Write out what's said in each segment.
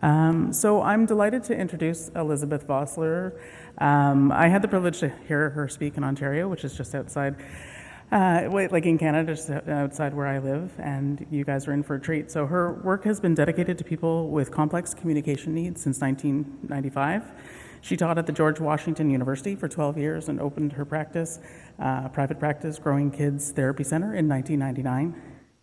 So I'm delighted to introduce Elizabeth Vosseller. I had the privilege to hear her speak in Ontario, which is just outside, like in Canada, just outside where I live, and you guys are in for a treat. So her work has been dedicated to people with complex communication needs since 1995. She taught at the George Washington University for 12 years and opened her practice, private practice, Growing Kids Therapy Center in 1999.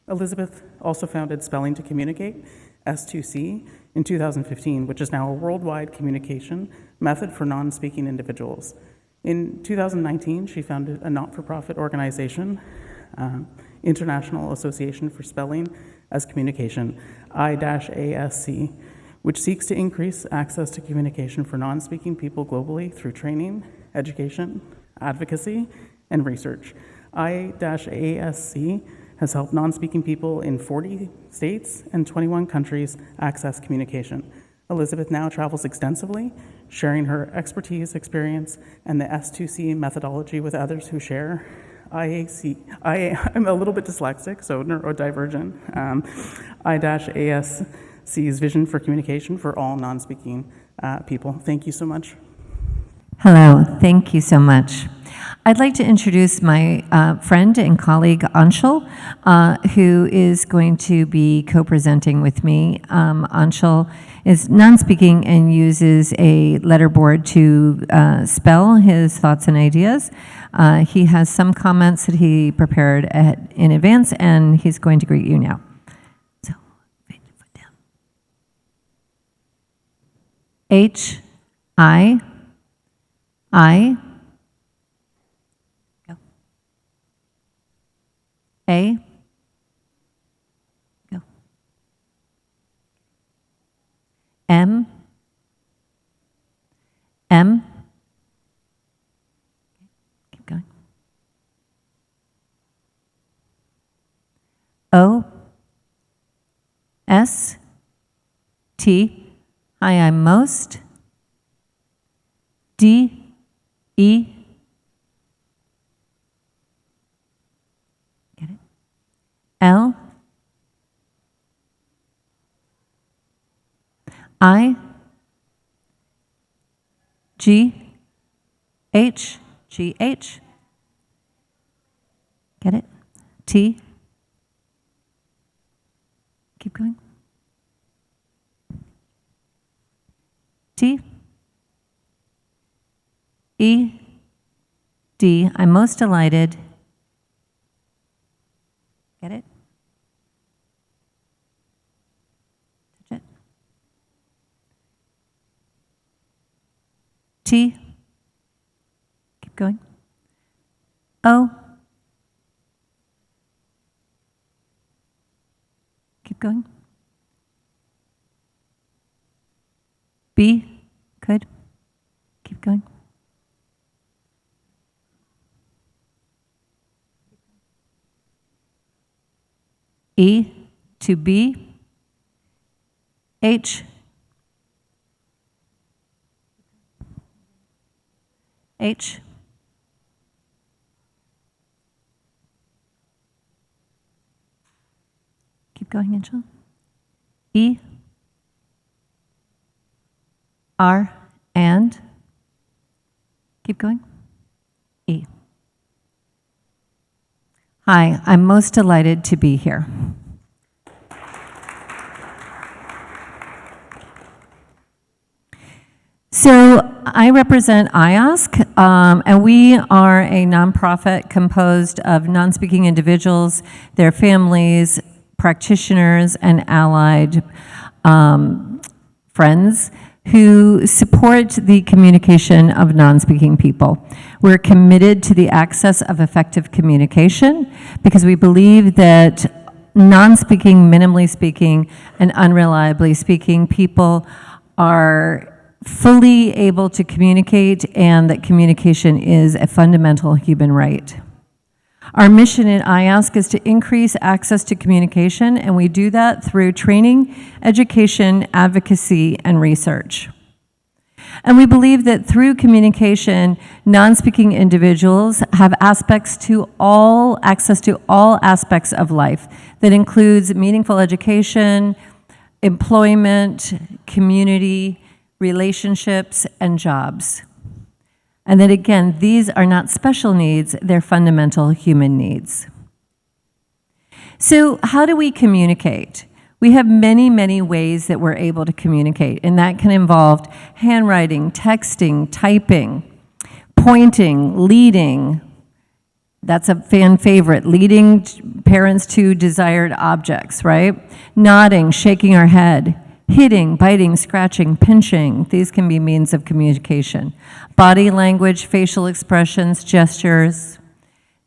Elizabeth also founded Spelling to Communicate, S2C, in 2015, which is now a worldwide communication method for non-speaking individuals. In 2019, she founded a not-for-profit organization, International Association for Spelling as Communication, I-ASC, which seeks to increase access to communication for non-speaking people globally through training, education, advocacy, and research. I-ASC has helped non-speaking people in 40 states and 21 countries access communication. Elizabeth now travels extensively, sharing her expertise, experience, and the S2C methodology with others who share IAC. I'm a little bit dyslexic, so neurodivergent. I-ASC's vision for communication for all non-speaking people. Thank you so much. Hello, thank you so much. I'd like to introduce my friend and colleague Anshul, who is going to be co-presenting with me. Anshul is non-speaking and uses a letterboard to spell his thoughts and ideas. He has some comments that he prepared in advance, and he's going to greet you now. So, put your foot down. H-I-I. Go. A. Go. M. M. Keep going. O. S. T. Hi, I'm most. D. E. Get it? L. I. G. H. G. H. Get it? T. Keep going. T. E, D, I'm most delighted. Get it? Touch it. T, keep going. O, keep going. B, good. Keep going. E to B, H, H, keep going, Angel. E, R, and, keep going, E. Hi, I'm most delighted to be here. So I represent IASC, and we are a nonprofit composed of non-speaking individuals, their families, practitioners, and allied friends who support the communication of non-speaking people. We're committed to the access of effective communication because we believe that non-speaking, minimally speaking, and unreliably speaking people are fully able to communicate, and that communication is a fundamental human right. Our mission at IASC is to increase access to communication, and we do that through training, education, advocacy, and research. And we believe that through communication, non-speaking individuals have access to all aspects of life. That includes meaningful education, employment, community, relationships, and jobs. And then again, these are not special needs, they're fundamental human needs. So how do we communicate? We have many, many ways that we're able to communicate, and that can involve handwriting, texting, typing, pointing, leading. That's a fan favorite, leading parents to desired objects, right? Nodding, shaking our head, hitting, biting, scratching, pinching. These can be means of communication. Body language, facial expressions, gestures,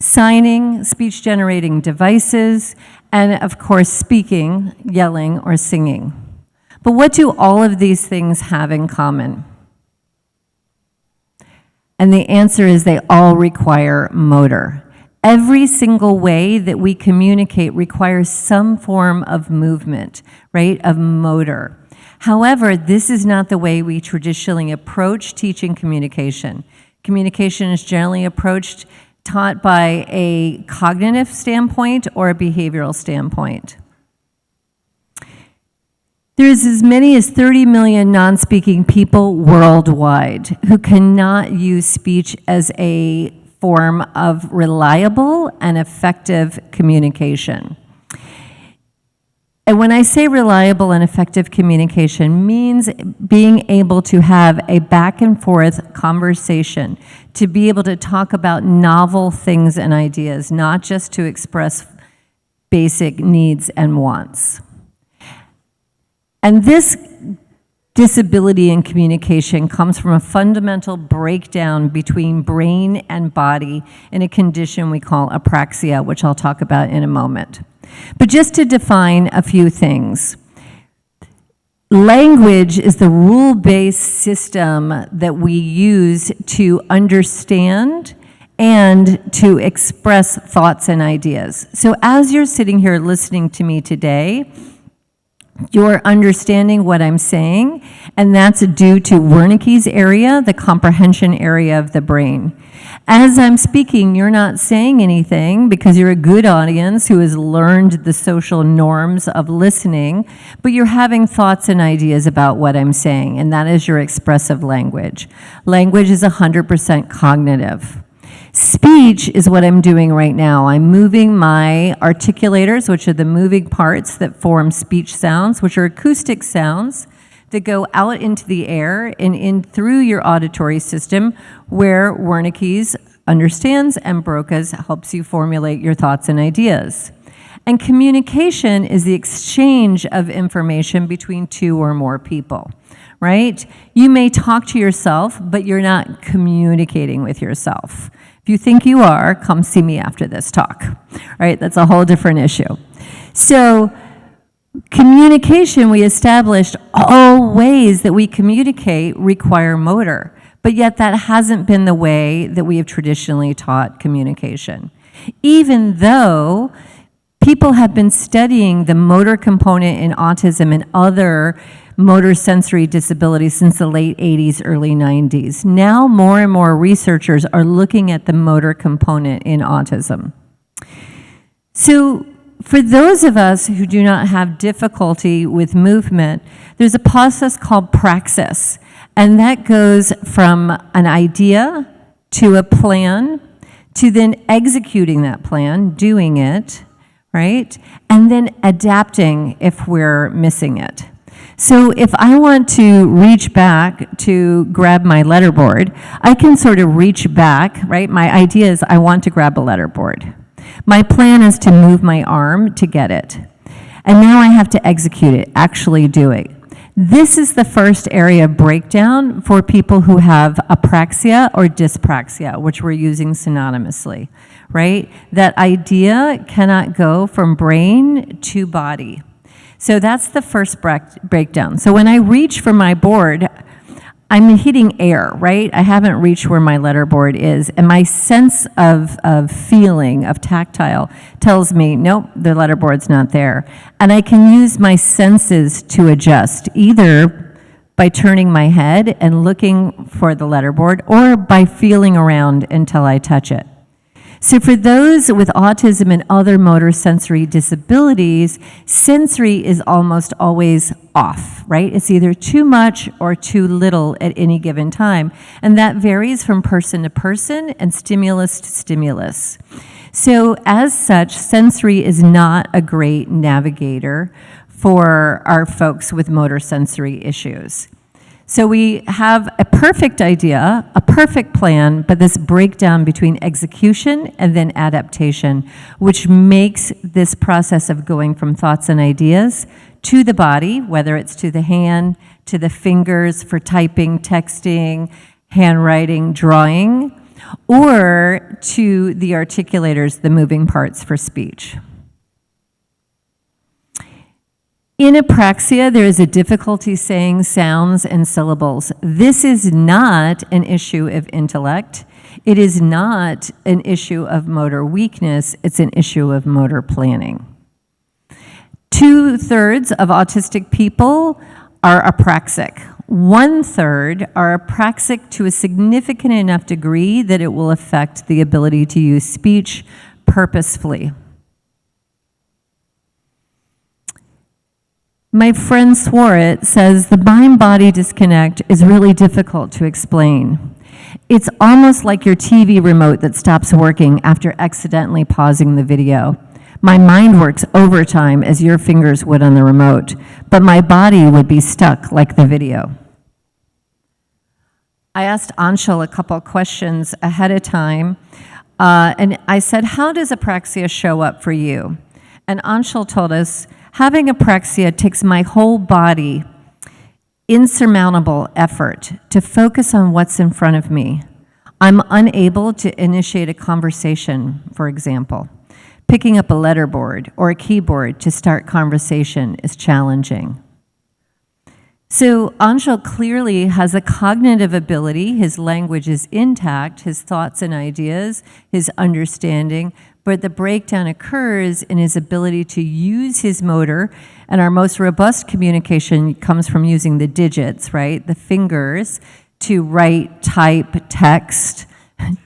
signing, speech-generating devices, and of course, speaking, yelling, or singing. But what do all of these things have in common? And the answer is they all require motor. Every single way that we communicate requires some form of movement, right, of motor. However, this is not the way we traditionally approach teaching communication. Communication is generally taught by a cognitive standpoint or a behavioral standpoint. There's as many as 30 million non-speaking people worldwide who cannot use speech as a form of reliable and effective communication. And when I say reliable and effective communication, means being able to have a back and forth conversation, to be able to talk about novel things and ideas, not just to express basic needs and wants. And this disability in communication comes from a fundamental breakdown between brain and body in a condition we call apraxia, which I'll talk about in a moment. But just to define a few things. Language is the rule-based system that we use to understand and to express thoughts and ideas. So as you're sitting here listening to me today, you're understanding what I'm saying, and that's due to Wernicke's area, the comprehension area of the brain. As I'm speaking, you're not saying anything because you're a good audience who has learned the social norms of listening, but you're having thoughts and ideas about what I'm saying, and that is your expressive language. Language is 100% cognitive. Speech is what I'm doing right now. I'm moving my articulators, which are the moving parts that form speech sounds, which are acoustic sounds that go out into the air and in through your auditory system, where Wernicke's understands and Broca's helps you formulate your thoughts and ideas. And communication is the exchange of information between two or more people, right? You may talk to yourself, but you're not communicating with yourself. If you think you are, come see me after this talk, right? That's a whole different issue. So communication, we established all ways that we communicate require motor, but yet that hasn't been the way that we have traditionally taught communication. Even though people have been studying the motor component in autism and other motor sensory disabilities since the late 80s, early 90s. Now more and more researchers are looking at the motor component in autism. So for those of us who do not have difficulty with movement, there's a process called praxis, and that goes from an idea to a plan to then executing that plan, doing it, right? And then adapting if we're missing it. So if I want to reach back to grab my letterboard, I can sort of reach back, right? My idea is I want to grab a letterboard. My plan is to move my arm to get it. And now I have to execute it, actually do it. This is the first area of breakdown for people who have apraxia or dyspraxia, which we're using synonymously, right? That idea cannot go from brain to body. So that's the first breakdown. So when I reach for my board, I'm hitting air, right? I haven't reached where my letterboard is, and my sense of feeling, of tactile, tells me, nope, the letterboard's not there. And I can use my senses to adjust, either by turning my head and looking for the letterboard, or by feeling around until I touch it. So for those with autism and other motor sensory disabilities, sensory is almost always off, right? It's either too much or too little at any given time. And that varies from person to person and stimulus to stimulus. So as such, sensory is not a great navigator for our folks with motor sensory issues. So we have a perfect idea, a perfect plan, but this breakdown between execution and then adaptation, which makes this process of going from thoughts and ideas to the body, whether it's to the hand, to the fingers for typing, texting, handwriting, drawing, or to the articulators, the moving parts for speech. In apraxia, there is a difficulty saying sounds and syllables. This is not an issue of intellect. It is not an issue of motor weakness. It's an issue of motor planning. 2/3 of autistic people are apraxic. 1/3 are apraxic to a significant enough degree that it will affect the ability to use speech purposefully. My friend Swartz says the mind-body disconnect is really difficult to explain. It's almost like your TV remote that stops working after accidentally pausing the video. My mind works overtime as your fingers would on the remote, but my body would be stuck like the video. I asked Anshul a couple questions ahead of time, and I said, how does apraxia show up for you? And Anshul told us, having apraxia takes my whole body, insurmountable effort to focus on what's in front of me. I'm unable to initiate a conversation, for example. Picking up a letterboard or a keyboard to start conversation is challenging. So Anshul clearly has a cognitive ability. His language is intact, his thoughts and ideas, his understanding, but the breakdown occurs in his ability to use his motor, and our most robust communication comes from using the digits, right? The fingers to write, type, text.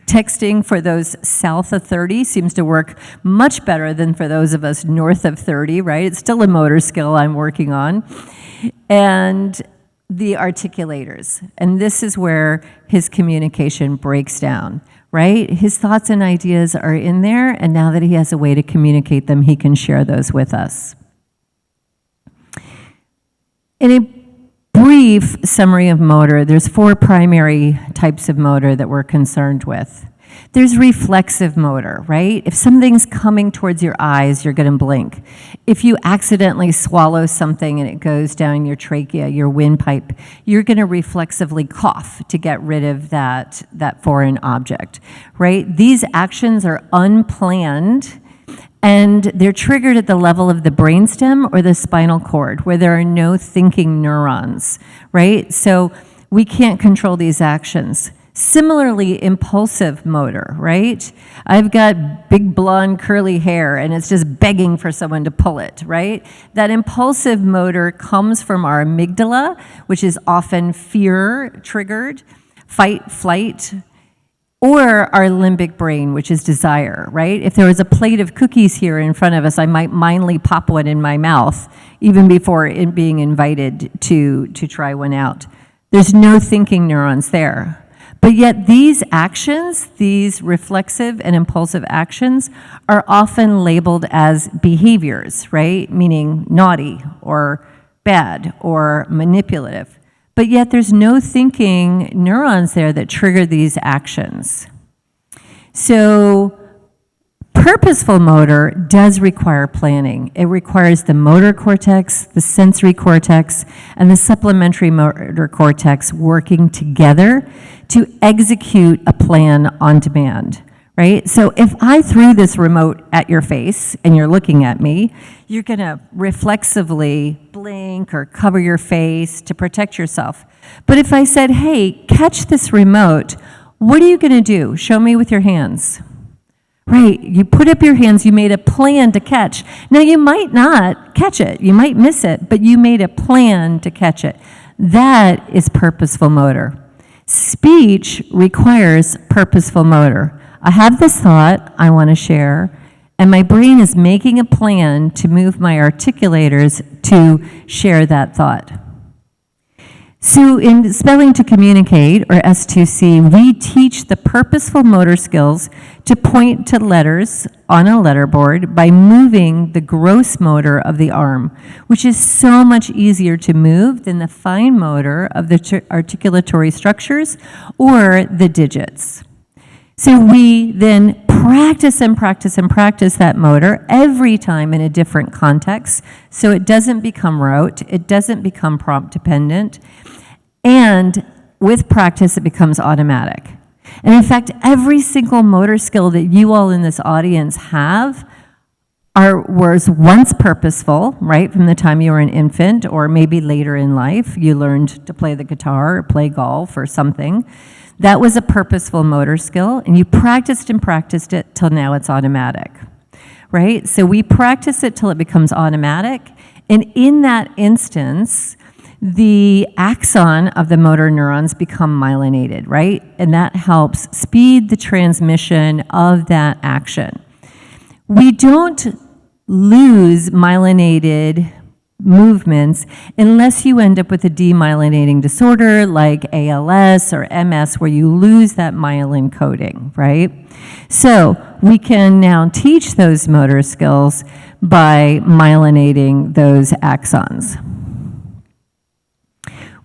Texting for those south of 30 seems to work much better than for those of us north of 30, right? It's still a motor skill I'm working on. And the articulators. And this is where his communication breaks down, right? His thoughts and ideas are in there, and now that he has a way to communicate them, he can share those with us. In a brief summary of motor, there's 4 primary types of motor that we're concerned with. There's reflexive motor, right? If something's coming towards your eyes, you're going to blink. If you accidentally swallow something and it goes down your trachea, your windpipe, you're going to reflexively cough to get rid of that foreign object, right? These actions are unplanned, and they're triggered at the level of the brainstem or the spinal cord, where there are no thinking neurons, right? So we can't control these actions. Similarly, impulsive motor, right? I've got big blonde curly hair and it's just begging for someone to pull it, right? That impulsive motor comes from our amygdala, which is often fear triggered, fight, flight, or our limbic brain, which is desire, right? If there was a plate of cookies here in front of us, I might mindly pop one in my mouth, even before being invited to try one out. There's no thinking neurons there. But yet these actions, these reflexive and impulsive actions, are often labeled as behaviors, right? Meaning naughty or bad or manipulative. But yet there's no thinking neurons there that trigger these actions. So purposeful motor does require planning. It requires the motor cortex, the sensory cortex, and the supplementary motor cortex working together to execute a plan on demand, right? So if I threw this remote at your face and you're looking at me, you're gonna reflexively blink or cover your face to protect yourself. But if I said, hey, catch this remote, what are you gonna do? Show me with your hands. Right, you put up your hands, you made a plan to catch. Now you might not catch it, you might miss it, but you made a plan to catch it. That is purposeful motor. Speech requires purposeful motor. I have this thought I want to share, and my brain is making a plan to move my articulators to share that thought. So in Spelling to Communicate, or S2C, we teach the purposeful motor skills to point to letters on a letterboard by moving the gross motor of the arm, which is so much easier to move than the fine motor of the articulatory structures or the digits. So we then practice and practice and practice that motor every time in a different context, so it doesn't become rote, it doesn't become prompt dependent, and with practice it becomes automatic. And in fact, every single motor skill that you all in this audience have was once purposeful, right, from the time you were an infant, or maybe later in life, you learned to play the guitar or play golf or something. That was a purposeful motor skill, and you practiced and practiced it till now it's automatic, right? So we practice it till it becomes automatic, and in that instance, the axon of the motor neurons become myelinated, right? And that helps speed the transmission of that action. We don't lose myelinated movements unless you end up with a demyelinating disorder like ALS or MS, where you lose that myelin coating, right? So we can now teach those motor skills by myelinating those axons.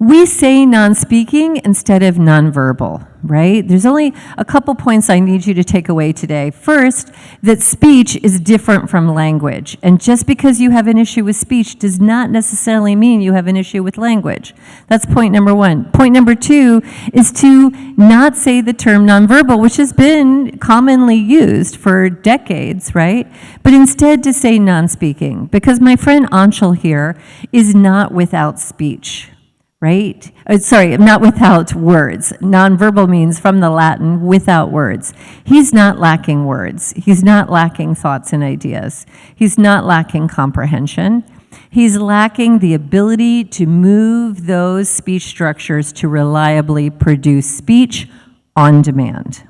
We say non-speaking instead of nonverbal, right? There's only a couple points I need you to take away today. First, that speech is different from language. And just because you have an issue with speech does not necessarily mean you have an issue with language. That's point number one. Point number two is to not say the term nonverbal, which has been commonly used for decades, right? But instead to say non-speaking, because my friend Anshul here is not without speech. Right? Sorry, not without words. Nonverbal means from the Latin, without words. He's not lacking words. He's not lacking thoughts and ideas. He's not lacking comprehension. He's lacking the ability to move those speech structures to reliably produce speech on demand.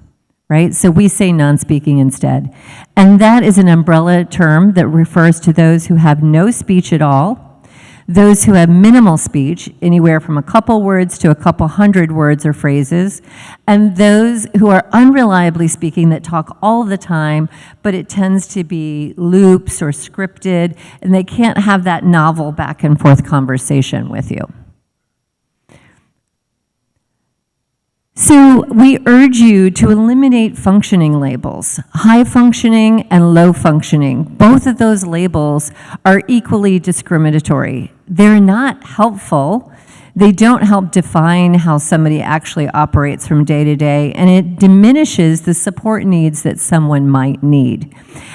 Right? So we say non-speaking instead. And that is an umbrella term that refers to those who have no speech at all, those who have minimal speech, anywhere from a couple words to a couple hundred words or phrases, and those who are unreliably speaking that talk all the time, but it tends to be loops or scripted, and they can't have that novel back and forth conversation with you. So we urge you to eliminate functioning labels, high functioning and low functioning. Both of those labels are equally discriminatory. They're not helpful. They don't help define how somebody actually operates from day to day, and it diminishes the support needs that someone might need.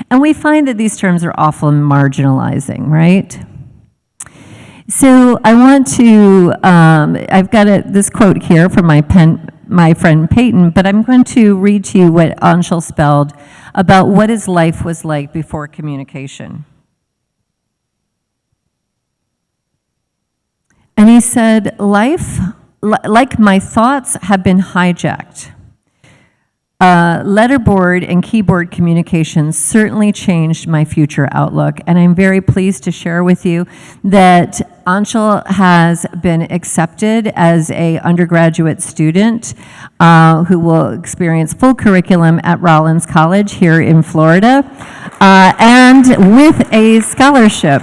And we find that these terms are often marginalizing, right? So I want to, I've got this quote here from my friend Peyton, but I'm going to read to you what Anshul spelled about what his life was like before communication. And he said, life, like my thoughts, have been hijacked. Letterboard and keyboard communications certainly changed my future outlook, and I'm very pleased to share with you that Anshul has been accepted as an undergraduate student who will experience full curriculum at Rollins College here in Florida, and with a scholarship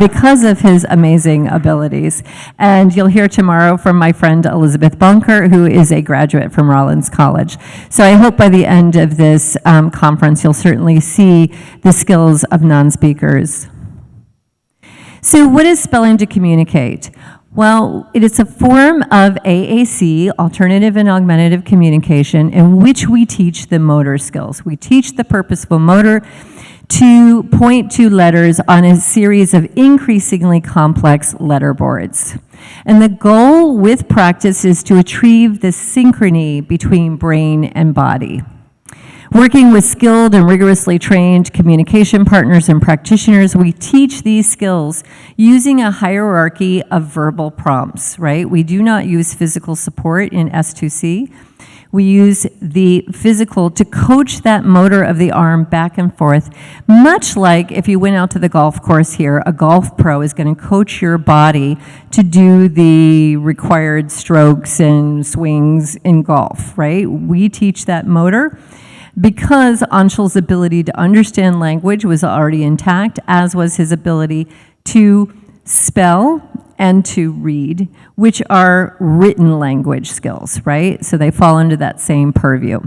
because of his amazing abilities. And you'll hear tomorrow from my friend Elizabeth Bunker, who is a graduate from Rollins College. So I hope by the end of this conference, you'll certainly see the skills of non-speakers. So what is spelling to communicate? Well, it is a form of IASC, alternative and augmentative communication, in which we teach the motor skills. We teach the purposeful motor to point to letters on a series of increasingly complex letterboards. And the goal with practice is to achieve the synchrony between brain and body. Working with skilled and rigorously trained communication partners and practitioners, we teach these skills using a hierarchy of verbal prompts, right? We do not use physical support in S2C. We use the physical to coach that motor of the arm back and forth, much like if you went out to the golf course here, a golf pro is going to coach your body to do the required strokes and swings in golf, right? We teach that motor because Anshul's ability to understand language was already intact, as was his ability to spell and to read, which are written language skills, right? So they fall into that same purview.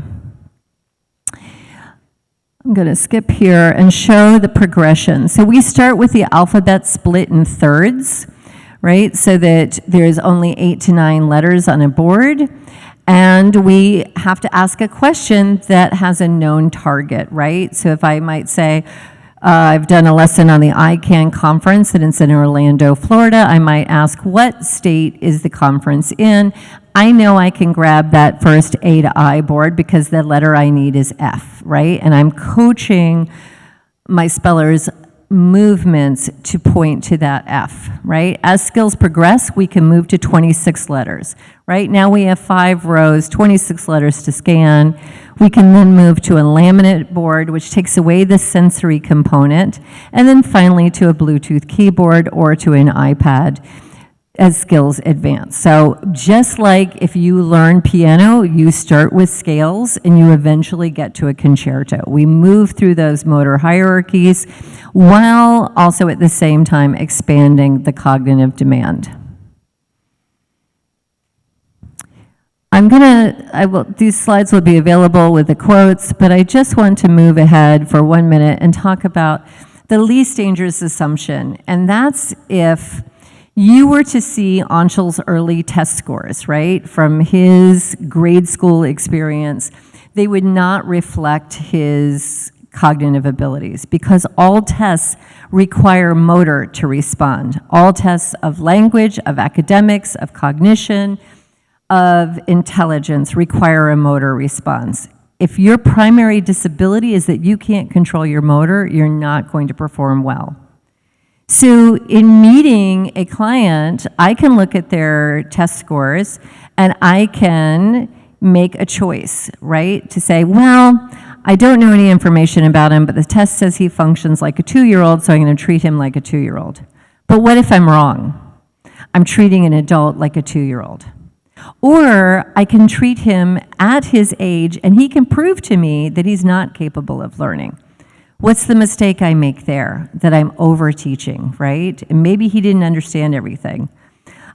I'm going to skip here and show the progression. So we start with the alphabet split in thirds, right? So that there's only 8 to 9 letters on a board. And we have to ask a question that has a known target, right? So if I might say, I've done a lesson on the ICAN conference, and it's in Orlando, Florida. I might ask, what state is the conference in? I know I can grab that first A to I board because the letter I need is F, right? And I'm coaching my spellers' movements to point to that F, right? As skills progress, we can move to 26 letters. Right now we have 5 rows, 26 letters to scan. We can then move to a laminate board, which takes away the sensory component, and then finally to a Bluetooth keyboard or to an iPad as skills advance. So just like if you learn piano, you start with scales and you eventually get to a concerto. We move through those motor hierarchies while also at the same time expanding the cognitive demand. These slides will be available with the quotes, but I just want to move ahead for 1 minute and talk about the least dangerous assumption, and that's if you were to see Anshul's early test scores, right, from his grade school experience, they would not reflect his cognitive abilities because all tests require motor to respond. All tests of language, of academics, of cognition, of intelligence require a motor response. If your primary disability is that you can't control your motor, you're not going to perform well. So in meeting a client, I can look at their test scores and I can make a choice, right? To say, well, I don't know any information about him, but the test says he functions like a 2-year-old, so I'm going to treat him like a 2-year-old. But what if I'm wrong? I'm treating an adult like a 2-year-old. Or I can treat him at his age and he can prove to me that he's not capable of learning. What's the mistake I make there? That I'm over-teaching, right? And maybe he didn't understand everything.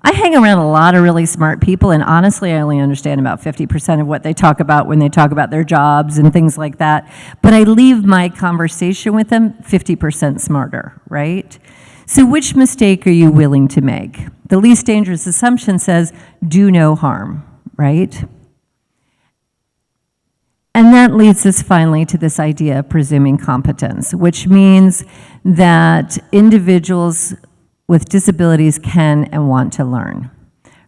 I hang around a lot of really smart people, and honestly, I only understand about 50% of what they talk about when they talk about their jobs and things like that. But I leave my conversation with them 50% smarter, right? So which mistake are you willing to make? The least dangerous assumption says, do no harm, right? And that leads us finally to this idea of presuming competence, which means that individuals with disabilities can and want to learn,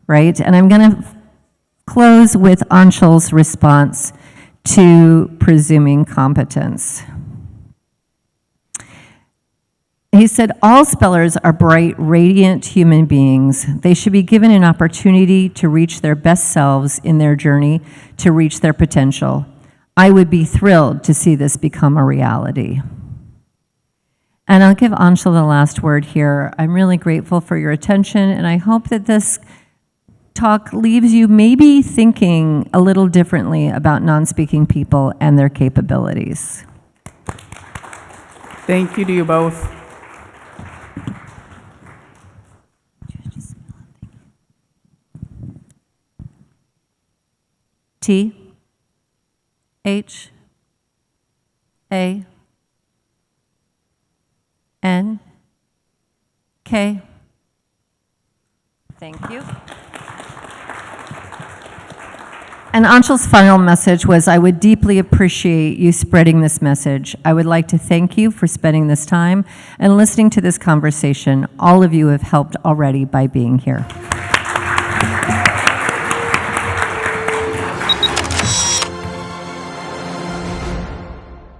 right? And I'm going to close with Anshul's response to presuming competence. He said, all spellers are bright, radiant human beings. They should be given an opportunity to reach their best selves in their journey to reach their potential. I would be thrilled to see this become a reality. And I'll give Anshul the last word here. I'm really grateful for your attention, and I hope that this talk leaves you maybe thinking a little differently about non-speaking people and their capabilities. Thank you to you both. T H A N K. Thank you. And Anshul's final message was, I would deeply appreciate you spreading this message. I would like to thank you for spending this time and listening to this conversation. All of you have helped already by being here.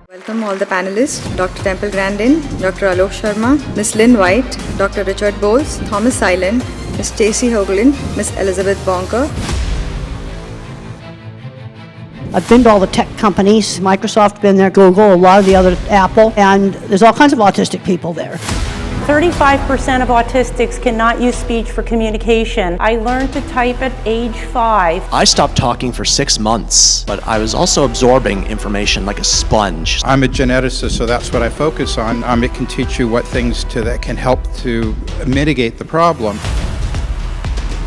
Welcome all the panelists, Dr. Temple Grandin, Dr. Alok Sharma, Ms. Lynn White, Dr. Richard Bowles, Thomas Silent, Ms. Stacey Hoagland, Ms. Elizabeth Bonker, I've been to all the tech companies, Microsoft, been there, Google, a lot of the other, Apple, and there's all kinds of autistic people there. 35% of autistics cannot use speech for communication. I learned to type at age 5. I stopped talking for 6 months, but I was also absorbing information like a sponge. I'm a geneticist, so that's what I focus on. It can teach you what things that can help to mitigate the problem.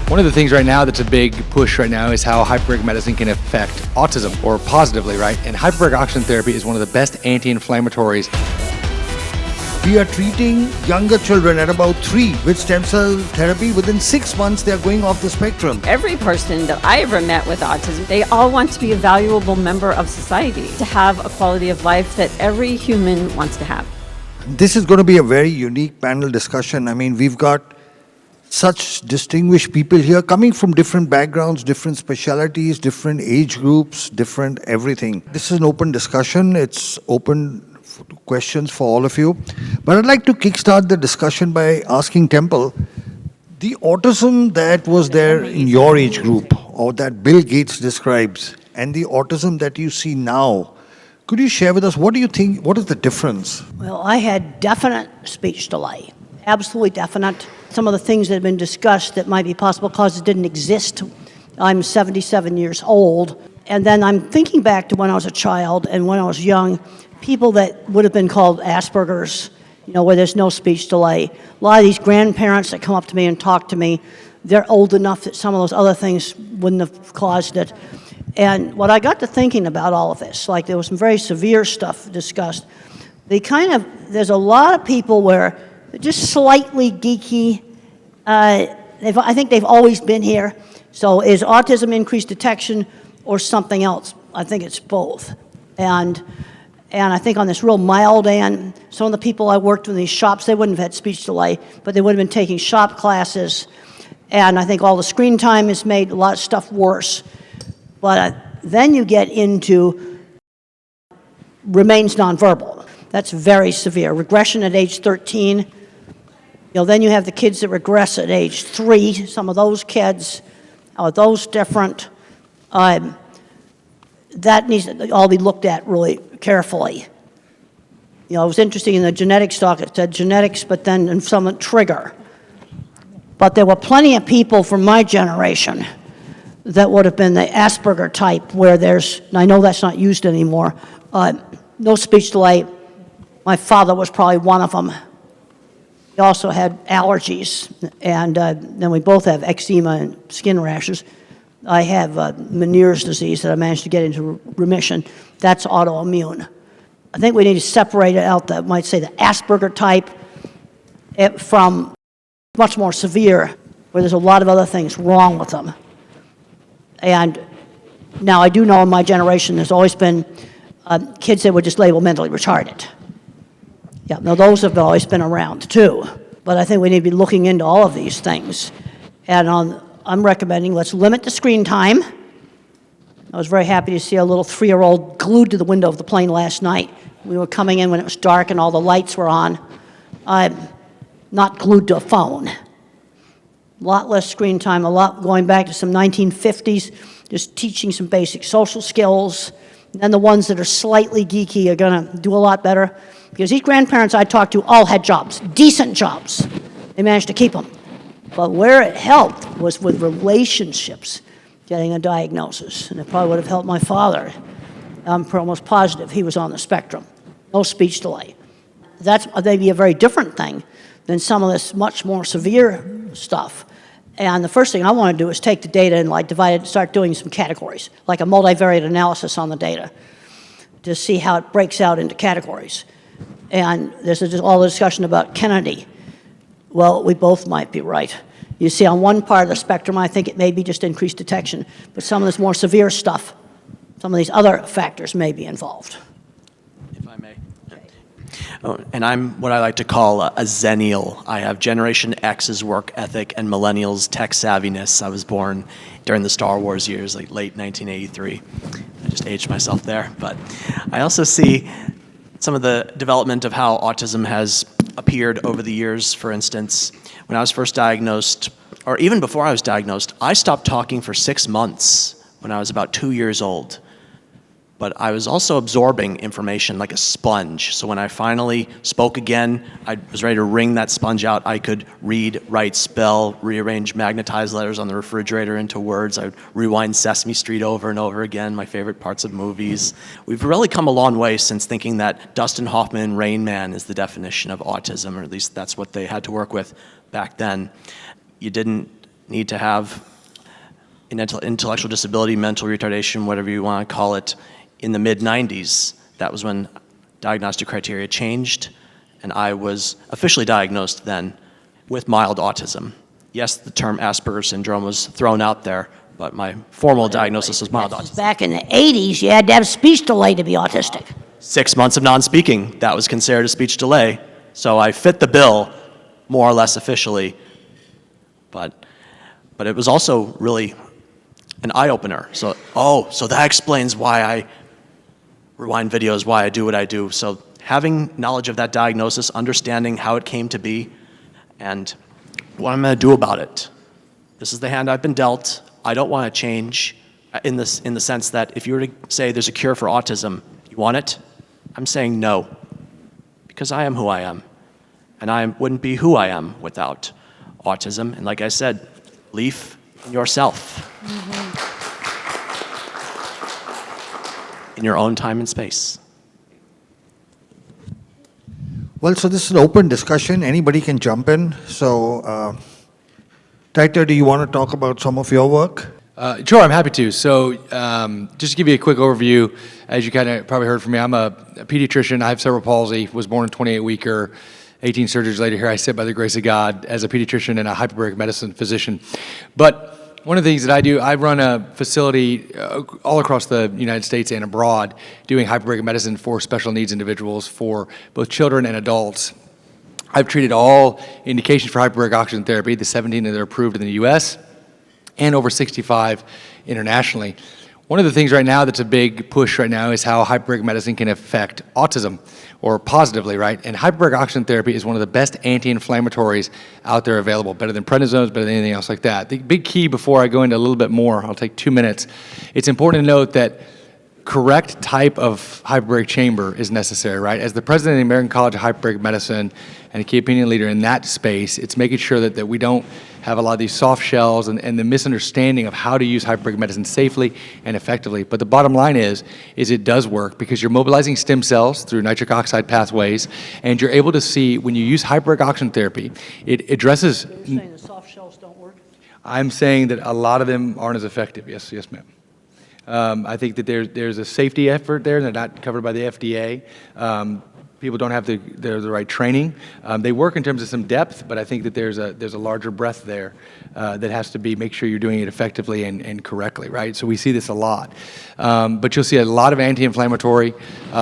One of the things right now that's a big push right now is how hyperbaric medicine can affect autism, or positively, right? And hyperbaric oxygen therapy is one of the best anti-inflammatories. We are treating younger children at about 3 with stem cell therapy. Within 6 months, they are going off the spectrum. Every person that I ever met with autism, they all want to be a valuable member of society, to have a quality of life that every human wants to have. This is going to be a very unique panel discussion. I mean, we've got such distinguished people here coming from different backgrounds, different specialities, different age groups, different everything. This is an open discussion. It's open questions for all of you. But I'd like to kickstart the discussion by asking Temple, the autism that was there in your age group, or that Bill Gates describes, and the autism that you see now, could you share with us, what do you think, what is the difference? Well, I had definite speech delay, absolutely definite. Some of the things that have been discussed that might be possible causes didn't exist. I'm 77 years old, and then I'm thinking back to when I was a child and when I was young, people that would have been called Asperger's, where there's no speech delay. A lot of these grandparents that come up to me and talk to me, they're old enough that some of those other things wouldn't have caused it. And what I got to thinking about all of this, like there was some very severe stuff discussed, there's a lot of people where they're just slightly geeky. I think they've always been here. So is autism increased detection or something else? I think it's both. And I think on this real mild end, some of the people I worked with in these shops, they wouldn't have had speech delay, but they would have been taking shop classes. And I think all the screen time has made a lot of stuff worse. But then you get into remains nonverbal. That's very severe. Regression at age 13. Then you have the kids that regress at age 3. Some of those kids, how are those different? That needs to all be looked at really carefully. It was interesting in the genetics talk, it said genetics, but then in some trigger. But there were plenty of people from my generation that would have been the Asperger type, where there's, and I know that's not used anymore, no speech delay. My father was probably one of them. He also had allergies, and then we both have eczema and skin rashes. I have Meniere's disease that I managed to get into remission. That's autoimmune. I think we need to separate it out, the Asperger type from much more severe, where there's a lot of other things wrong with them. And now I do know in my generation there's always been kids that were just labeled mentally retarded. Yeah, now those have always been around too. But I think we need to be looking into all of these things. And I'm recommending let's limit the screen time. I was very happy to see a little 3-year-old glued to the window of the plane last night. We were coming in when it was dark and all the lights were on. Not glued to a phone. A lot less screen time, a lot going back to some 1950s, just teaching some basic social skills. And then the ones that are slightly geeky are gonna do a lot better. Because these grandparents I talked to all had jobs, decent jobs. They managed to keep them. But where it helped was with relationships, getting a diagnosis. And it probably would have helped my father. I'm almost positive he was on the spectrum. No speech delay. That's maybe a very different thing than some of this much more severe stuff. And the first thing I want to do is take the data and divide it and start doing some categories, like a multivariate analysis on the data, to see how it breaks out into categories. And there's all the discussion about Kennedy. Well, we both might be right. You see, on one part of the spectrum, I think it may be just increased detection, but some of this more severe stuff, some of these other factors may be involved. If I may. Oh, and I'm what I like to call a zennial. I have Generation X's work ethic and millennials' tech savviness. I was born during the Star Wars years, like late 1983. I just aged myself there. But I also see some of the development of how autism has appeared over the years. For instance, when I was first diagnosed, or even before I was diagnosed, I stopped talking for 6 months when I was about 2 years old. but I was also absorbing information like a sponge. So when I finally spoke again, I was ready to wring that sponge out. I could read, write, spell, rearrange magnetized letters on the refrigerator into words. I would rewind Sesame Street over and over again, my favorite parts of movies. We've really come a long way since thinking that Dustin Hoffman, Rain Man, is the definition of autism, or at least that's what they had to work with back then. You didn't need to have an intellectual disability, mental retardation, whatever you want to call it. In the mid-90s, that was when diagnostic criteria changed, and I was officially diagnosed then with mild autism. Yes, the term Asperger's syndrome was thrown out there, but my formal diagnosis was mild autism. Back in the 80s, you had to have speech delay to be autistic. 6 months of non-speaking, that was considered a speech delay, so I fit the bill more or less officially, but it was also really an eye-opener. So that explains why I rewind videos, why I do what I do. So having knowledge of that diagnosis, understanding how it came to be, and what I'm going to do about it. This is the hand I've been dealt. I don't want to change in the sense that if you were to say there's a cure for autism, you want it? I'm saying no, because I am who I am, and I wouldn't be who I am without autism. And like I said, belief in yourself. In your own time and space. Well, so this is an open discussion. Anybody can jump in. So, Taita, do you want to talk about some of your work? Sure, I'm happy to. So just to give you a quick overview, as you kind of probably heard from me, I'm a pediatrician. I have cerebral palsy, was born in 28-weeker, 18 surgeries later. Here I sit by the grace of God as a pediatrician and a hyperbaric medicine physician. But one of the things that I do, I run a facility all across the United States and abroad doing hyperbaric medicine for special needs individuals, for both children and adults. I've treated all indications for hyperbaric oxygen therapy, the 17 that are approved in the US, and over 65 internationally. One of the things right now that's a big push right now is how hyperbaric medicine can affect autism, or positively, right? And hyperbaric oxygen therapy is one of the best anti-inflammatories out there available, better than prednisones, better than anything else like that. The big key, before I go into a little bit more, I'll take 2 minutes, it's important to note that correct type of hyperbaric chamber is necessary, right? As the president of the American College of Hyperbaric Medicine and a key opinion leader in that space, it's making sure that we don't have a lot of these soft shells and the misunderstanding of how to use hyperbaric medicine safely and effectively. But the bottom line is it does work because you're mobilizing stem cells through nitric oxide pathways, and you're able to see when you use hyperbaric oxygen therapy, it addresses... You're saying the soft shells don't work? I'm saying that a lot of them aren't as effective. Yes, ma'am. I think that there's a safety effort there. They're not covered by the FDA. People don't have the right training. They work in terms of some depth, but I think that there's a larger breadth there that has to be, make sure you're doing it effectively and correctly, right? So we see this a lot. But you'll see a lot of anti-inflammatory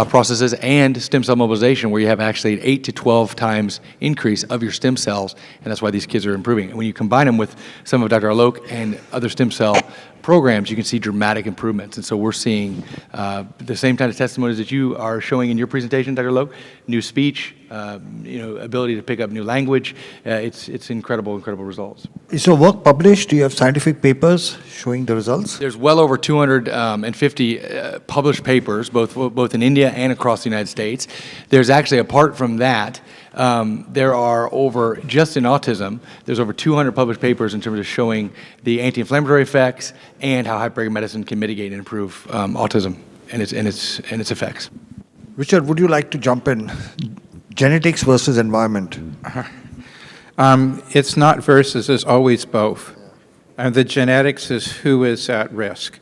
processes and stem cell mobilization where you have actually an 8 to 12 times increase of your stem cells, and that's why these kids are improving. And when you combine them with some of Dr. Alok and other stem cell programs, you can see dramatic improvements. And so we're seeing the same kind of testimonies that you are showing in your presentation, Dr. Loke, new speech, ability to pick up new language. It's incredible results. Is your work published? Do you have scientific papers showing the results? There's well over 250 published papers, both in India and across the United States. There's actually, apart from that, there are over, just in autism, there's over 200 published papers in terms of showing the anti-inflammatory effects and how hyperbaric medicine can mitigate and improve autism and its effects. Richard, would you like to jump in? Genetics versus environment. It's not versus, it's always both. The genetics is who is at risk.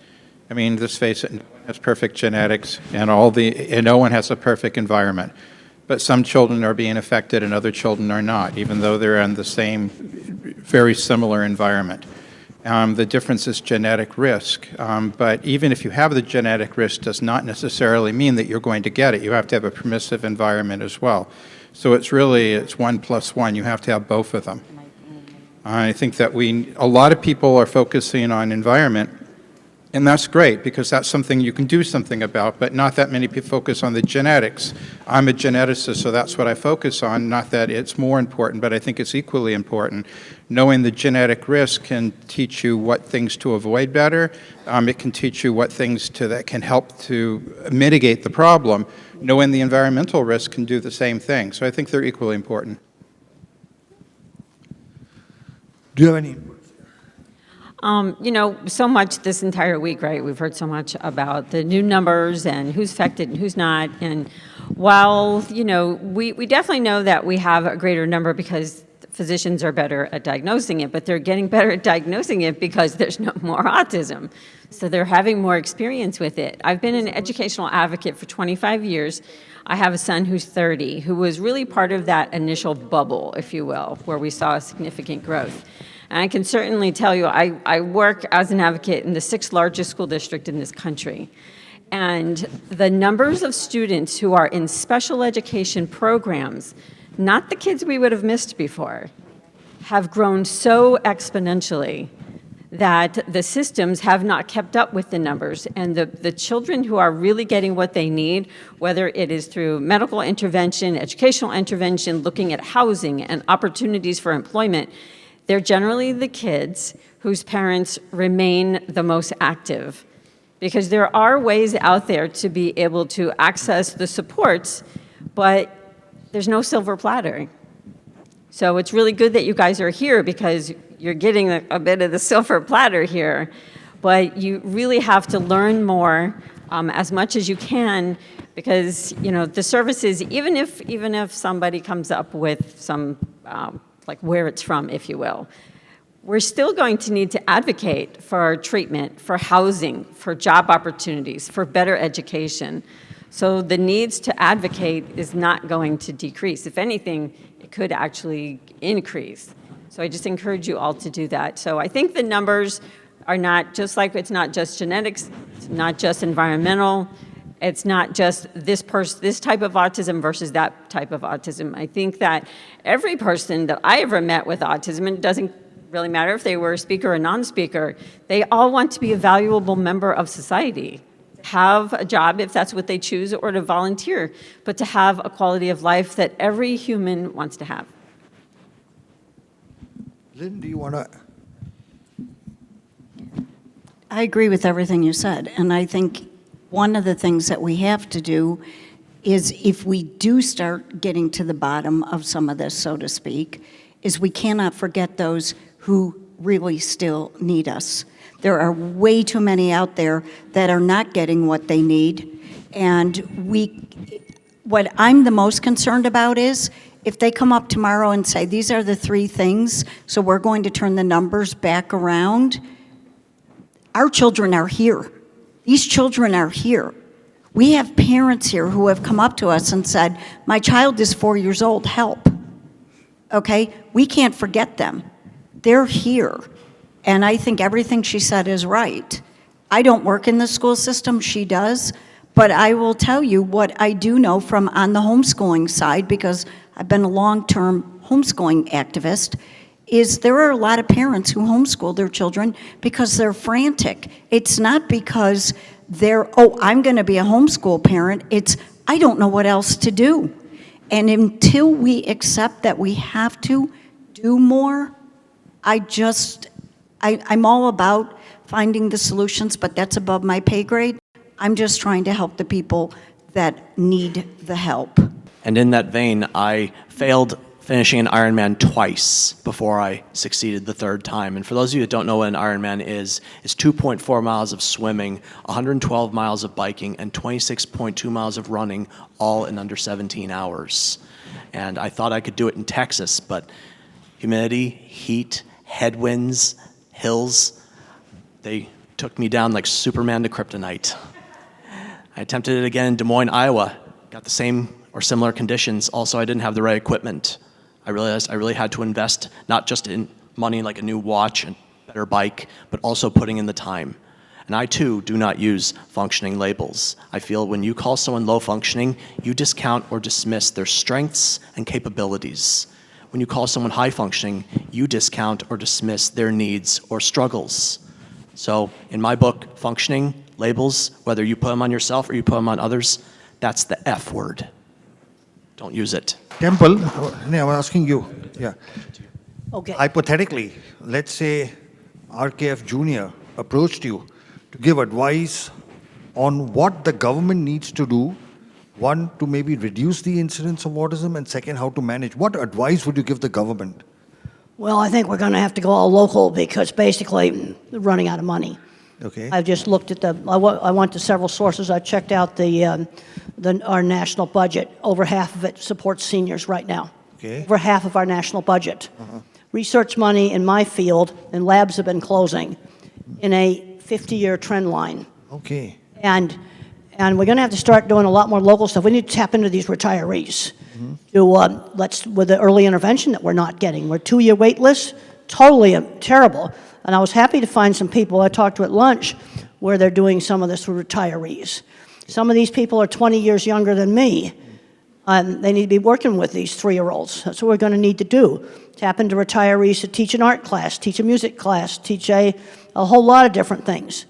I mean, let's face it, no one has perfect genetics, and no one has a perfect environment. But some children are being affected and other children are not, even though they're in the same, very similar environment. The difference is genetic risk. But even if you have the genetic risk, does not necessarily mean that you're going to get it. You have to have a permissive environment as well. So it's 1 plus 1. You have to have both of them. I think that a lot of people are focusing on environment, And that's great, because that's something you can do something about, but not that many people focus on the genetics. I'm a geneticist, so that's what I focus on, not that it's more important, but I think it's equally important. Knowing the genetic risk can teach you what things to avoid better. It can teach you what things that can help to mitigate the problem. Knowing the environmental risk can do the same thing. So I think they're equally important. Do you have any input? So much this entire week, right? We've heard so much about the new numbers and who's affected and who's not. And while, we definitely know that we have a greater number because physicians are better at diagnosing it, but they're getting better at diagnosing it because there's no more autism. So they're having more experience with it. I've been an educational advocate for 25 years. I have a son who's 30, who was really part of that initial bubble, if you will, where we saw significant growth. And I can certainly tell you, I work as an advocate in the 6th largest school district in this country. And the numbers of students who are in special education programs, not the kids we would have missed before, have grown so exponentially that the systems have not kept up with the numbers. And the children who are really getting what they need, whether it is through medical intervention, educational intervention, looking at housing and opportunities for employment, they're generally the kids whose parents remain the most active, because there are ways out there to be able to access the supports, but there's no silver platter. So it's really good that you guys are here, because you're getting a bit of the silver platter here, but you really have to learn more as much as you can, because the services, even if somebody comes up with some like where it's from, if you will, we're still going to need to advocate for treatment, for housing, for job opportunities, for better education. So the needs to advocate is not going to decrease. If anything, it could actually increase. So I just encourage you all to do that. So I think the numbers are not just like, it's not just genetics, it's not just environmental, it's not just this type of autism versus that type of autism. I think that every person that I ever met with autism, and it doesn't really matter if they were a speaker or non-speaker, they all want to be a valuable member of society, have a job if that's what they choose, or to volunteer, but to have a quality of life that every human wants to have. Lynn, do you want to? I agree with everything you said, and I think one of the things that we have to do is, if we do start getting to the bottom of some of this, so to speak, is we cannot forget those who really still need us. There are way too many out there that are not getting what they need, and what I'm the most concerned about is, if they come up tomorrow and say, these are the 3 things, so we're going to turn the numbers back around, our children are here. These children are here. We have parents here who have come up to us and said, my child is 4 years old, help. Okay? We can't forget them. They're here. And I think everything she said is right. I don't work in the school system, she does, but I will tell you what I do know from on the homeschooling side, because I've been a long-term homeschooling activist, is there are a lot of parents who homeschool their children because they're frantic. It's not because they're, I'm going to be a homeschool parent. It's, I don't know what else to do. And until we accept that we have to do more, I'm all about finding the solutions, but that's above my pay grade. I'm just trying to help the people that need the help. And in that vein, I failed finishing an Ironman twice before I succeeded the 3rd time. And for those of you that don't know what an Ironman is, it's 2.4 miles of swimming, 112 miles of biking, and 26.2 miles of running, all in under 17 hours. And I thought I could do it in Texas, but humidity, heat, headwinds, hills, they took me down like Superman to kryptonite. I attempted it again in Des Moines, Iowa, got the same or similar conditions. Also, I didn't have the right equipment. I realized I really had to invest not just in money like a new watch and better bike, but also putting in the time. And I too do not use functioning labels. I feel when you call someone low functioning, you discount or dismiss their strengths and capabilities. When you call someone high functioning, you discount or dismiss their needs or struggles. So in my book, functioning, labels, whether you put them on yourself or you put them on others, that's the F word. Don't use it. Temple, I'm asking you. Yeah. Okay. Hypothetically, let's say RKF Jr. approached you to give advice on what the government needs to do, one, to maybe reduce the incidence of autism, and second, how to manage. What advice would you give the government? Well, I think we're going to have to go all local because basically they're running out of money. Okay. I've just looked at I went to several sources. I checked out our national budget. Over half of it supports seniors right now. Okay. Over half of our national budget. Research money in my field and labs have been closing in a 50-year trend line. Okay. And we're going to have to start doing a lot more local stuff. We need to tap into these retirees with the early intervention that we're not getting. We're 2-year wait lists, totally terrible. And I was happy to find some people I talked to at lunch where they're doing some of this for retirees. Some of these people are 20 years younger than me. They need to be working with these 3-year-olds. That's what we're going to need to do. Tap into retirees to teach an art class, teach a music class, teach a whole lot of different things.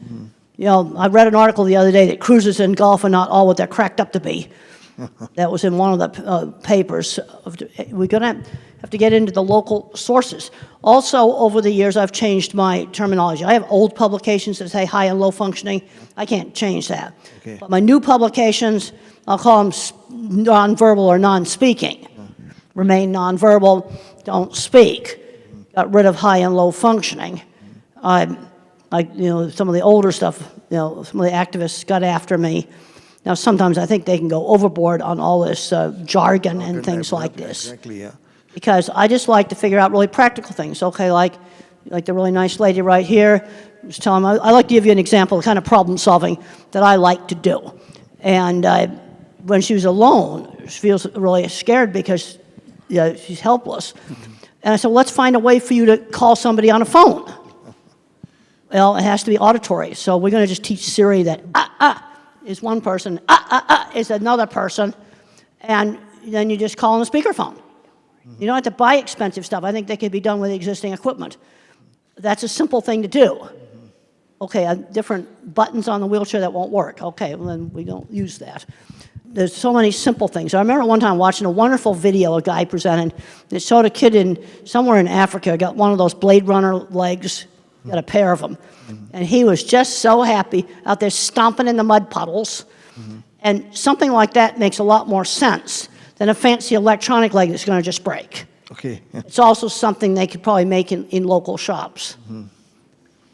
You know, I read an article the other day that cruises in golf are not all what they're cracked up to be. That was in one of the papers. We're going to have to get into the local sources. Also, over the years, I've changed my terminology. I have old publications that say high and low functioning. I can't change that. Okay. But my new publications, I'll call them nonverbal or non-speaking. Remain nonverbal, don't speak. Got rid of high and low functioning. Some of the older stuff, some of the activists got after me. Now, sometimes I think they can go overboard on all this jargon and things like this. Exactly, yeah. Because I just like to figure out really practical things. Okay, like the really nice lady right here was telling me, I like to give you an example of the kind of problem solving that I like to do. And when she was alone, she feels really scared because she's helpless. And I said, well, let's find a way for you to call somebody on a phone. Well, it has to be auditory. So we're going to just teach Siri that is one person, is another person, and then you just call on the speakerphone. You don't have to buy expensive stuff. I think that could be done with existing equipment. That's a simple thing to do. Okay, different buttons on the wheelchair that won't work. Okay, well then we don't use that. There's so many simple things. I remember one time watching a wonderful video a guy presented that showed a kid somewhere in Africa got one of those Blade Runner legs, got a pair of them. And he was just so happy out there stomping in the mud puddles. And something like that makes a lot more sense than a fancy electronic leg that's going to just break. Okay. It's also something they could probably make in local shops.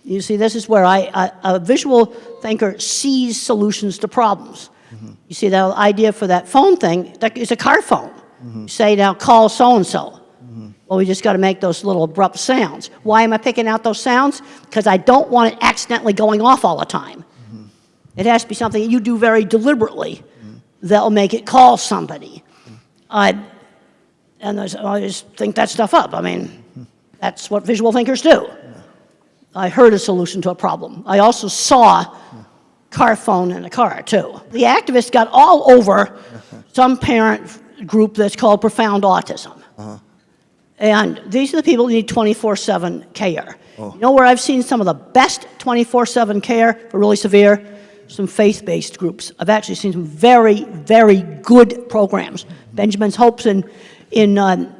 You see, this is where a visual thinker sees solutions to problems. You see, the idea for that phone thing, that is a car phone. You say, now call so-and-so. Well, we just got to make those little abrupt sounds. Why am I picking out those sounds? Because I don't want it accidentally going off all the time. It has to be something that you do very deliberately that'll make it call somebody. I just think that stuff up. I mean, that's what visual thinkers do. I heard a solution to a problem. I also saw car phone in a car, too. The activists got all over some parent group that's called Profound Autism. And these are the people who need 24/7 care. You know where I've seen some of the best 24/7 care for really severe? Some faith-based groups. I've actually seen some very, very good programs. Benjamin's Hopes in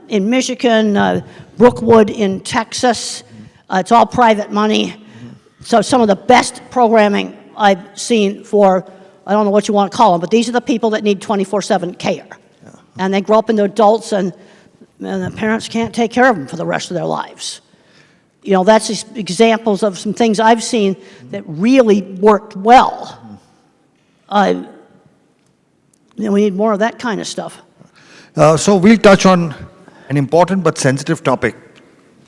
Michigan, Brookwood in Texas. It's all private money. So some of the best programming I've seen for, I don't know what you want to call them, but these are the people that need 24/7 care. And they grow up into adults and the parents can't take care of them for the rest of their lives. You know, that's just examples of some things I've seen that really worked well. We need more of that kind of stuff. So we'll touch on an important but sensitive topic.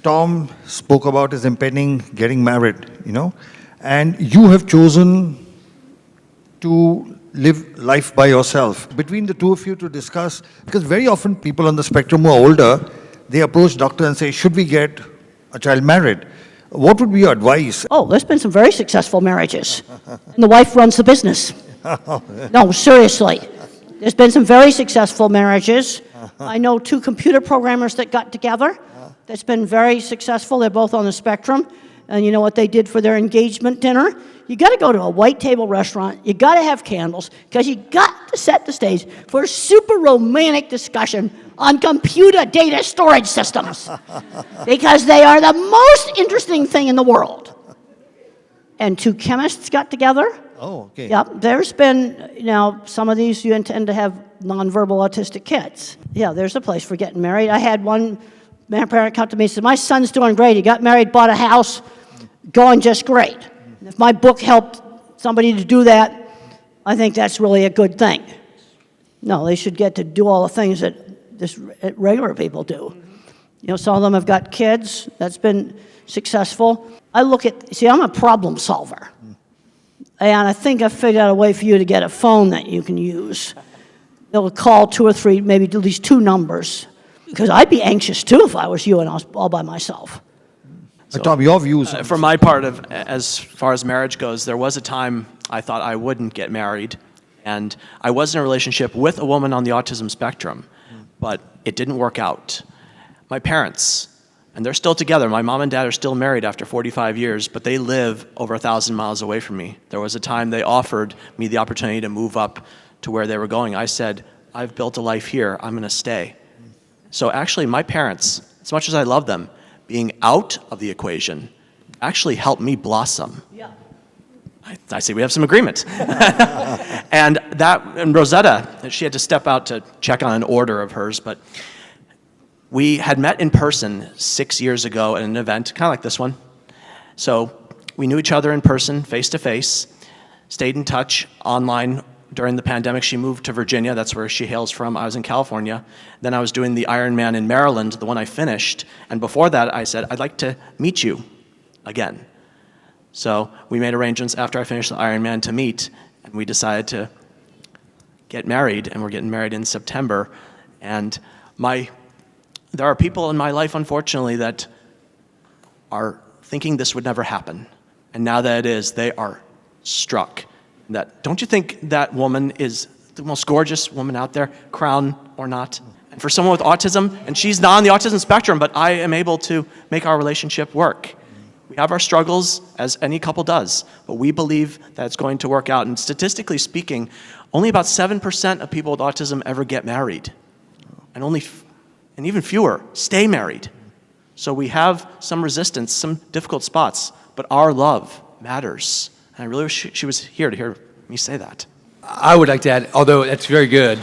Tom spoke about his impending getting married, and you have chosen to live life by yourself. Between the two of you to discuss, because very often people on the spectrum who are older, they approach doctor and say, should we get a child married? What would be your advice? Oh, there's been some very successful marriages. And the wife runs the business. No, seriously. There's been some very successful marriages. I know 2 computer programmers that got together. That's been very successful. They're both on the spectrum. And you know what they did for their engagement dinner? You got to go to a white table restaurant. You got to have candles because you got to set the stage for a super romantic discussion on computer data storage systems because they are the most interesting thing in the world. And two chemists got together. Oh, okay. Yep, there's been, some of these you intend to have nonverbal autistic kids. Yeah, there's a place for getting married. I had one parent come to me and said, my son's doing great. He got married, bought a house, going just great. If my book helped somebody to do that, I think that's really a good thing. No, they should get to do all the things that regular people do. Some of them have got kids. That's been successful. I'm a problem solver. And I think I figured out a way for you to get a phone that you can use. They'll call 2 or 3, maybe at least 2 numbers. Because I'd be anxious too if I was you and I was all by myself. Tom, your views? For my part of, as far as marriage goes, there was a time I thought I wouldn't get married. And I was in a relationship with a woman on the autism spectrum, but it didn't work out. My parents, and they're still together. My mom and dad are still married after 45 years, but they live over 1,000 miles away from me. There was a time they offered me the opportunity to move up to where they were going. I said, I've built a life here. I'm going to stay. So actually, my parents, as much as I love them, being out of the equation actually helped me blossom. Yeah. I say we have some agreement. and Rosetta, she had to step out to check on an order of hers, but we had met in person 6 years ago at an event, kind of like this one. So we knew each other in person, face to face, stayed in touch online. During the pandemic, she moved to Virginia. That's where she hails from. I was in California. Then I was doing the Ironman in Maryland, the one I finished. And before that, I said, I'd like to meet you again. So we made arrangements after I finished the Ironman to meet, and we decided to get married, and we're getting married in September. And there are people in my life, unfortunately, that are thinking this would never happen. And now that it is, they are struck. Don't you think that woman is the most gorgeous woman out there, crown or not? And for someone with autism, and she's not on the autism spectrum, but I am able to make our relationship work. We have our struggles, as any couple does, but we believe that it's going to work out. And statistically speaking, only about 7% of people with autism ever get married. And even fewer stay married. So we have some resistance, some difficult spots, but our love matters. And I really wish she was here to hear me say that. I would like to add, although that's very good,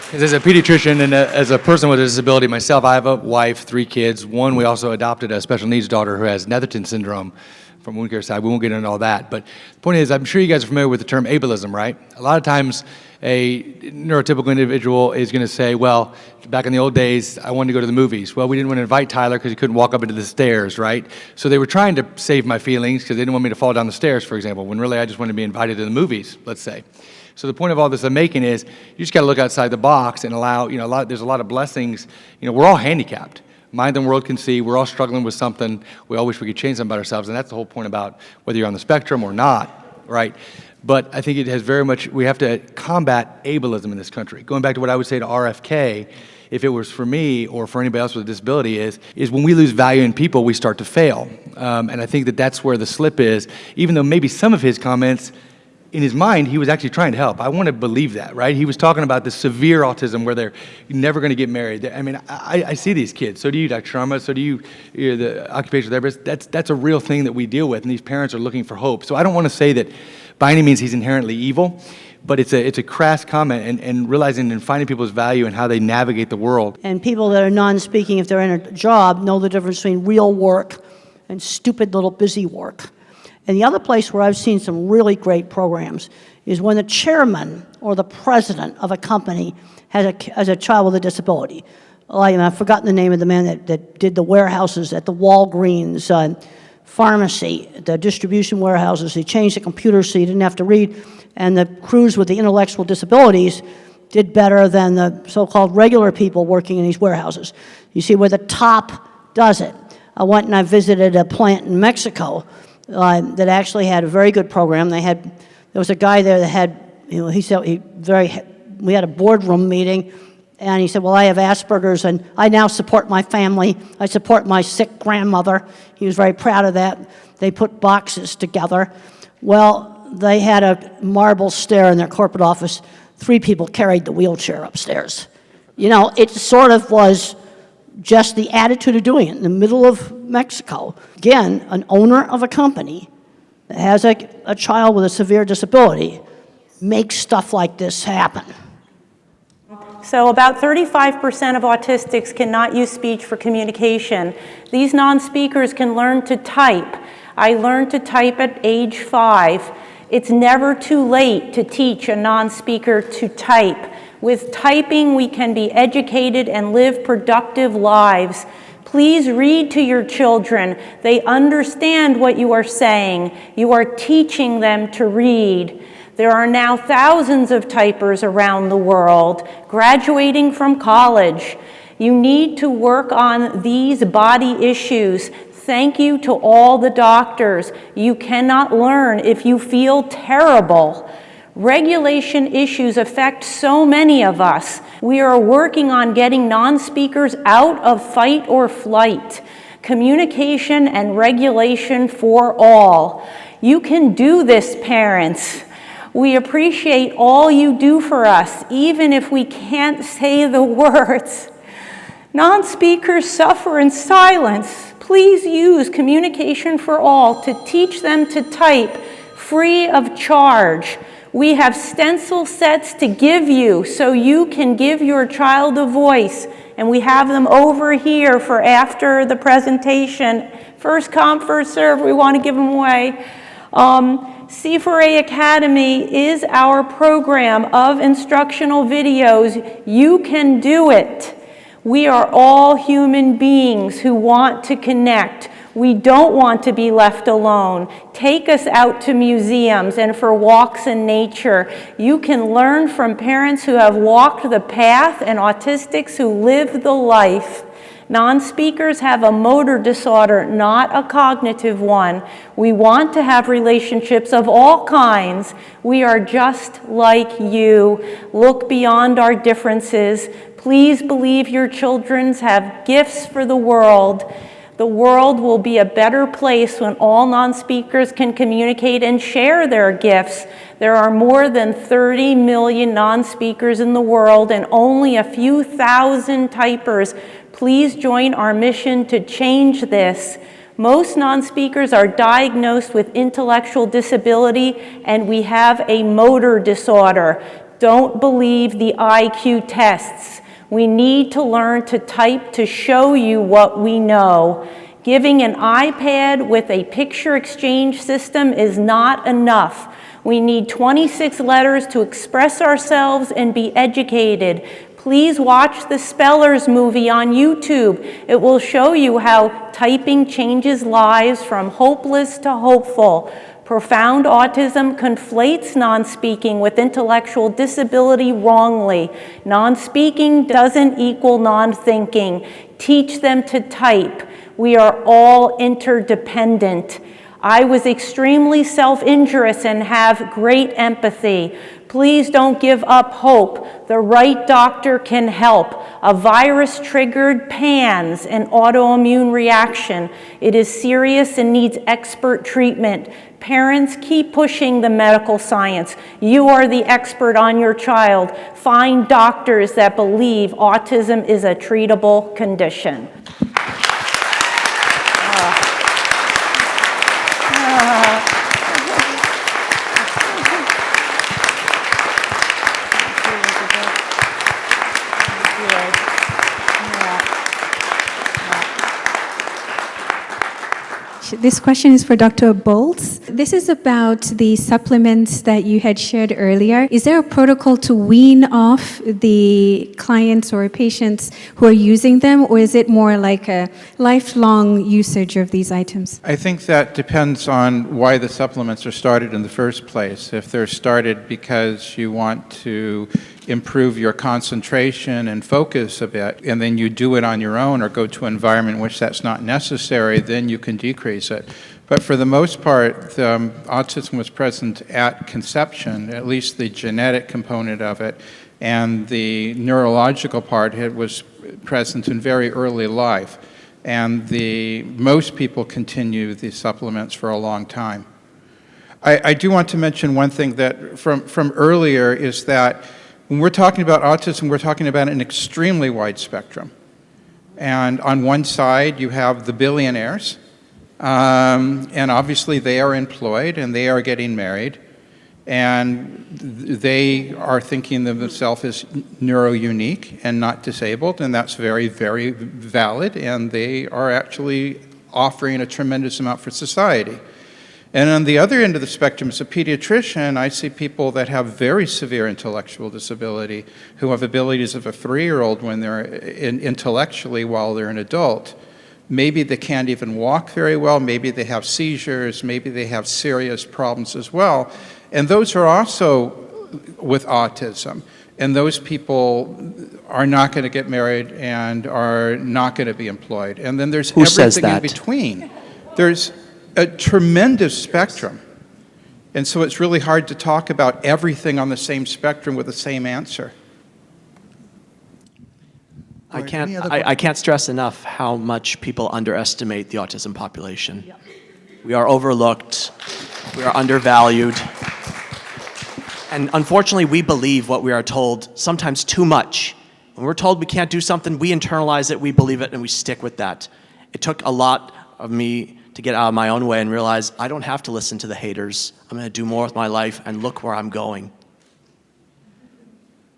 because as a pediatrician and as a person with a disability myself, I have a wife, 3 kids. One, we also adopted a special needs daughter who has Netherton syndrome from wound care side. We won't get into all that. But the point is, I'm sure you guys are familiar with the term ableism, right? A lot of times a neurotypical individual is going to say, well, back in the old days, I wanted to go to the movies. Well, we didn't want to invite Tyler because he couldn't walk up into the stairs, right? So they were trying to save my feelings because they didn't want me to fall down the stairs, for example, when really I just wanted to be invited to the movies, let's say. So the point of all this I'm making is you just got to look outside the box and allow, there's a lot of blessings. We're all handicapped. Mind the world can see. We're all struggling with something. We all wish we could change something about ourselves, and that's the whole point about whether you're on the spectrum or not, right? But I think it has very much, we have to combat ableism in this country. Going back to what I would say to RFK, if it was for me or for anybody else with a disability, is when we lose value in people, we start to fail. And I think that's where the slip is, even though maybe some of his comments, in his mind, he was actually trying to help. I want to believe that, right? He was talking about the severe autism where they're never going to get married. I mean, I see these kids. So do you, Dr. Sharma. So do you, the occupational therapist. That's a real thing that we deal with, and these parents are looking for hope. So I don't want to say that by any means he's inherently evil, but it's a crass comment, and realizing and finding people's value and how they navigate the world. And people that are non-speaking, if they're in a job, know the difference between real work and stupid little busy work. And the other place where I've seen some really great programs is when the chairman or the president of a company has a child with a disability. I've forgotten the name of the man that did the warehouses at the Walgreens pharmacy, the distribution warehouses. He changed the computer so you didn't have to read. And the crews with the intellectual disabilities did better than the so-called regular people working in these warehouses. You see where the top does it. I went and I visited a plant in Mexico that actually had a very good program. There was a guy there that had, he said we had a boardroom meeting, and he said, well, I have Asperger's, and I now support my family. I support my sick grandmother. He was very proud of that. they put boxes together. Well, they had a marble stair in their corporate office. 3 people carried the wheelchair upstairs. You know, it sort of was just the attitude of doing it in the middle of Mexico. Again, an owner of a company that has a child with a severe disability makes stuff like this happen. So about 35% of autistics cannot use speech for communication. These non-speakers can learn to type. I learned to type at age 5. It's never too late to teach a non-speaker to type. With typing, we can be educated and live productive lives. Please read to your children. They understand what you are saying. You are teaching them to read. There are now thousands of typers around the world graduating from college. You need to work on these body issues. Thank you to all the doctors. You cannot learn if you feel terrible. Regulation issues affect so many of us. We are working on getting non-speakers out of fight or flight. Communication and regulation for all. You can do this, parents. We appreciate all you do for us, even if we can't say the words. Non-speakers suffer in silence. Please use Communication for All to teach them to type free of charge. We have stencil sets to give you so you can give your child a voice, and we have them over here for after the presentation. First come, first serve, we want to give them away. C4A Academy is our program of instructional videos. You can do it. We are all human beings who want to connect. We don't want to be left alone. Take us out to museums and for walks in nature. You can learn from parents who have walked the path and autistics who live the life. Non-speakers have a motor disorder, not a cognitive one. We want to have relationships of all kinds. We are just like you. Look beyond our differences. Please believe your children have gifts for the world. The world will be a better place when all non-speakers can communicate and share their gifts. There are more than 30 million non-speakers in the world and only a few thousand typers. Please join our mission to change this. Most non-speakers are diagnosed with intellectual disability, and we have a motor disorder. Don't believe the IQ tests. We need to learn to type to show you what we know. Giving an iPad with a picture exchange system is not enough. We need 26 letters to express ourselves and be educated. Please watch the Spellers movie on YouTube. It will show you how typing changes lives from hopeless to hopeful. Profound autism conflates non-speaking with intellectual disability wrongly. Non-speaking doesn't equal non-thinking. Teach them to type. We are all interdependent. I was extremely self-injurious and have great empathy. Please don't give up hope. The right doctor can help. A virus-triggered PANS, an autoimmune reaction. It is serious and needs expert treatment. Parents, keep pushing the medical science. You are the expert on your child. Find doctors that believe autism is a treatable condition. This question is for Dr. Bolts. This is about the supplements that you had shared earlier. Is there a protocol to wean off the clients or patients who are using them, or is it more like a lifelong usage of these items? I think that depends on why the supplements are started in the first place. If they're started because you want to improve your concentration and focus a bit, and then you do it on your own or go to an environment in which that's not necessary, then you can decrease it. But for the most part, autism was present at conception, at least the genetic component of it, and the neurological part was present in very early life. and most people continue these supplements for a long time. I do want to mention one thing that from earlier is that when we're talking about autism, we're talking about an extremely wide spectrum. And on one side, you have the billionaires, and obviously they are employed and they are getting married, and they are thinking of themselves as neuro-unique and not disabled, and that's very, very valid, and they are actually offering a tremendous amount for society. And on the other end of the spectrum, as a pediatrician, I see people that have very severe intellectual disability, who have abilities of a 3-year-old when they're intellectually while they're an adult. Maybe they can't even walk very well, maybe they have seizures, maybe they have serious problems as well. And those are also with autism. And those people are not going to get married and are not going to be employed. And then there's everything in between. There's a tremendous spectrum. And so it's really hard to talk about everything on the same spectrum with the same answer. I can't stress enough how much people underestimate the autism population. Yep. We are overlooked, we are undervalued, and unfortunately we believe what we are told sometimes too much. When we're told we can't do something, we internalize it, we believe it, and we stick with that. It took a lot of me to get out of my own way and realize I don't have to listen to the haters. I'm going to do more with my life, and look where I'm going.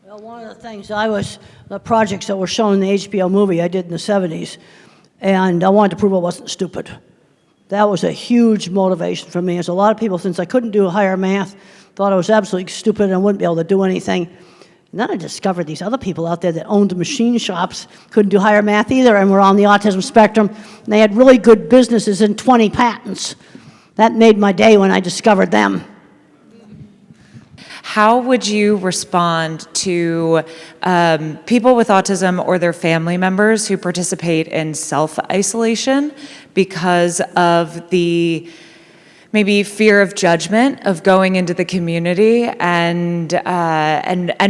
Well, one of the things the projects that were shown in the HBO movie I did in the 70s, and I wanted to prove I wasn't stupid. That was a huge motivation for me, as a lot of people, since I couldn't do higher math, thought I was absolutely stupid and I wouldn't be able to do anything. And then I discovered these other people out there that owned machine shops, couldn't do higher math either, and were on the autism spectrum, and they had really good businesses and 20 patents. That made my day when I discovered them. How would you respond to people with autism or their family members who participate in self-isolation because of the maybe fear of judgment of going into the community, and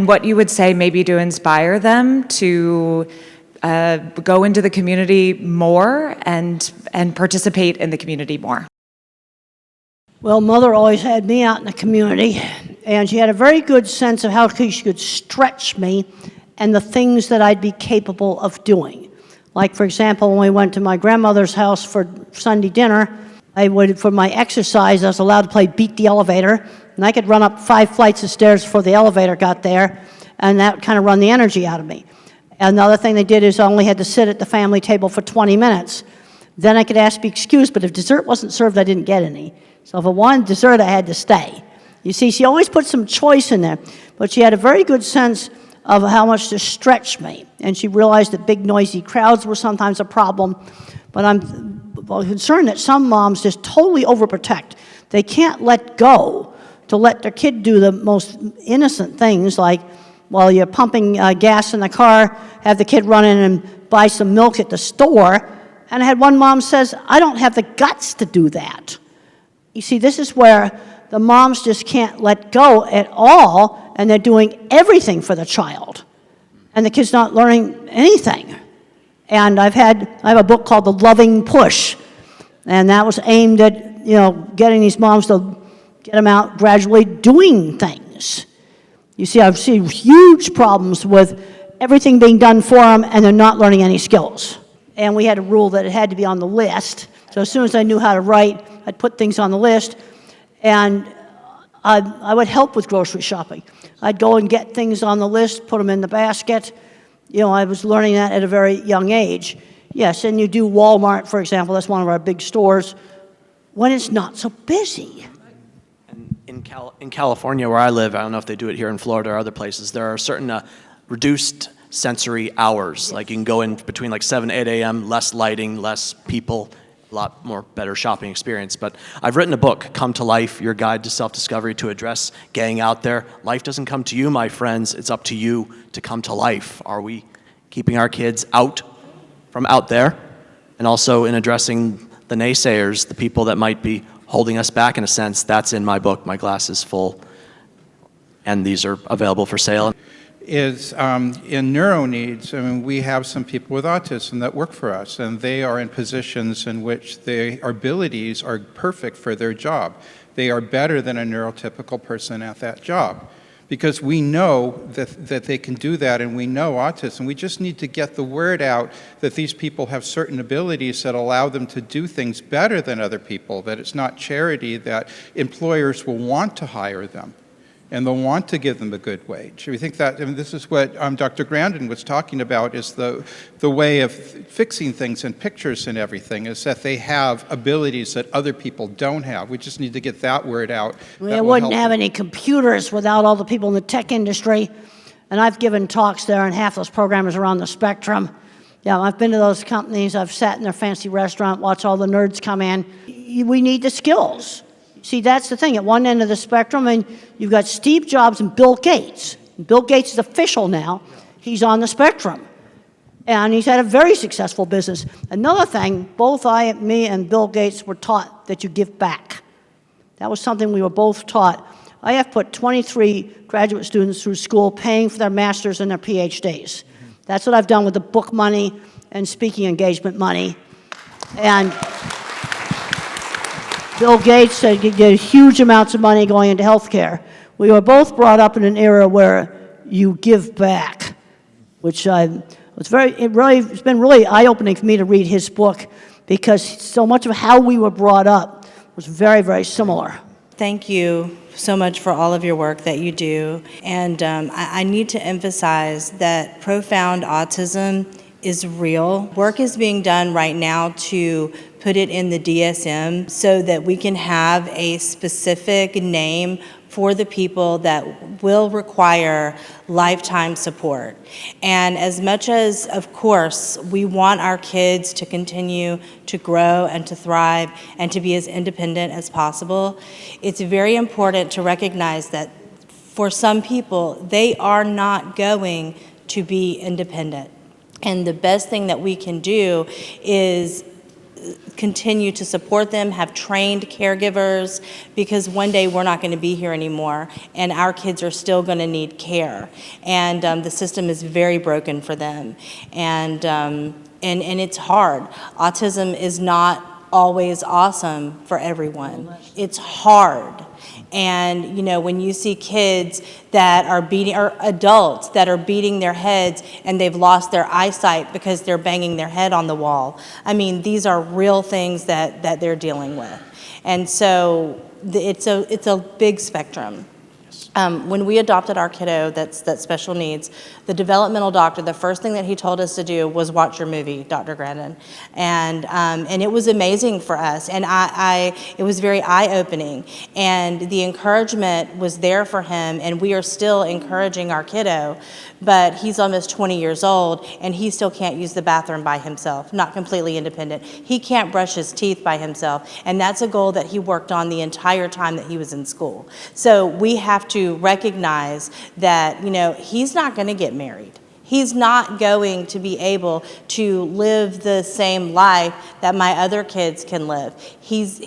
what you would say maybe to inspire them to go into the community more and participate in the community more? Well, Mother always had me out in the community, and she had a very good sense of how she could stretch me and the things that I'd be capable of doing. Like, for example, when we went to my grandmother's house for Sunday dinner, for my exercise, I was allowed to play Beat the Elevator, and I could run up 5 flights of stairs before the elevator got there, and that would kind of run the energy out of me. Another thing they did is I only had to sit at the family table for 20 minutes. Then I could ask to be excused, but if dessert wasn't served, I didn't get any. So if I wanted dessert, I had to stay. You see, she always put some choice in there, but she had a very good sense of how much to stretch me, and she realized that big, noisy crowds were sometimes a problem, but I'm concerned that some moms just totally overprotect. They can't let go to let their kid do the most innocent things, like while you're pumping gas in the car, have the kid run in and buy some milk at the store. And I had one mom says, I don't have the guts to do that. You see, this is where the moms just can't let go at all, and they're doing everything for the child, and the kid's not learning anything. And I have a book called The Loving Push, and that was aimed at, getting these moms to get them out gradually doing things. You see, I've seen huge problems with everything being done for them, and they're not learning any skills. And we had a rule that it had to be on the list. So as soon as I knew how to write, I'd put things on the list, and I would help with grocery shopping. I'd go and get things on the list, put them in the basket. I was learning that at a very young age. Yes, and you do Walmart, for example, that's one of our big stores, when it's not so busy. In California, where I live, I don't know if they do it here in Florida or other places, there are certain reduced sensory hours. Like you can go in between like 7, 8 a.m., less lighting, less people, a lot more better shopping experience. But I've written a book, Come to Life, Your Guide to Self-Discovery, to address gang out there. Life doesn't come to you, my friends. It's up to you to come to life. Are we keeping our kids out from out there? And also in addressing the naysayers, the people that might be holding us back in a sense. That's in my book, My Glass is Full. And these are available for sale. is in neuro needs. I mean, we have some people with autism that work for us, and they are in positions in which their abilities are perfect for their job. They are better than a neurotypical person at that job, because we know that they can do that, and we know autism. We just need to get the word out that these people have certain abilities that allow them to do things better than other people, that it's not charity, that employers will want to hire them, and they'll want to give them a good wage. We think that, I mean, this is what Dr. Grandin was talking about, is the way of fixing things in pictures and everything, is that they have abilities that other people don't have. We just need to get that word out. We wouldn't have any computers without all the people in the tech industry. And I've given talks there, and half those programmers are on the spectrum. Yeah, I've been to those companies. I've sat in their fancy restaurant, watched all the nerds come in. We need the skills. See, that's the thing. At one end of the spectrum, and you've got Steve Jobs and Bill Gates. Bill Gates is official now. He's on the spectrum. And he's had a very successful business. Another thing, both me and Bill Gates were taught that you give back. That was something we were both taught. I have put 23 graduate students through school paying for their masters and their PhDs. That's what I've done with the book money and speaking engagement money. And Bill Gates did huge amounts of money going into healthcare. We were both brought up in an era where you give back, which it's been really eye-opening for me to read his book, because so much of how we were brought up was very, very similar. Thank you so much for all of your work that you do. And I need to emphasize that profound autism is real. Work is being done right now to put it in the DSM so that we can have a specific name for the people that will require lifetime support. And as much as, of course, we want our kids to continue to grow and to thrive and to be as independent as possible, it's very important to recognize that for some people, they are not going to be independent. And the best thing that we can do is continue to support them, have trained caregivers, because one day we're not going to be here anymore, and our kids are still going to need care. And the system is very broken for them. And it's hard. Autism is not always awesome for everyone. It's hard. And, you know, when you see kids that are beating, or adults that are beating their heads and they've lost their eyesight because they're banging their head on the wall, I mean, these are real things that they're dealing with. And so it's a big spectrum. When we adopted our kiddo that's special needs, the developmental doctor, the first thing that he told us to do was watch your movie, Dr. Grandin. And it was amazing for us. And it was very eye-opening. And the encouragement was there for him, and we are still encouraging our kiddo. But he's almost 20 years old, and he still can't use the bathroom by himself, not completely independent. He can't brush his teeth by himself, and that's a goal that he worked on the entire time that he was in school. So we have to recognize that, you know, he's not going to get married. He's not going to be able to live the same life that my other kids can live. He's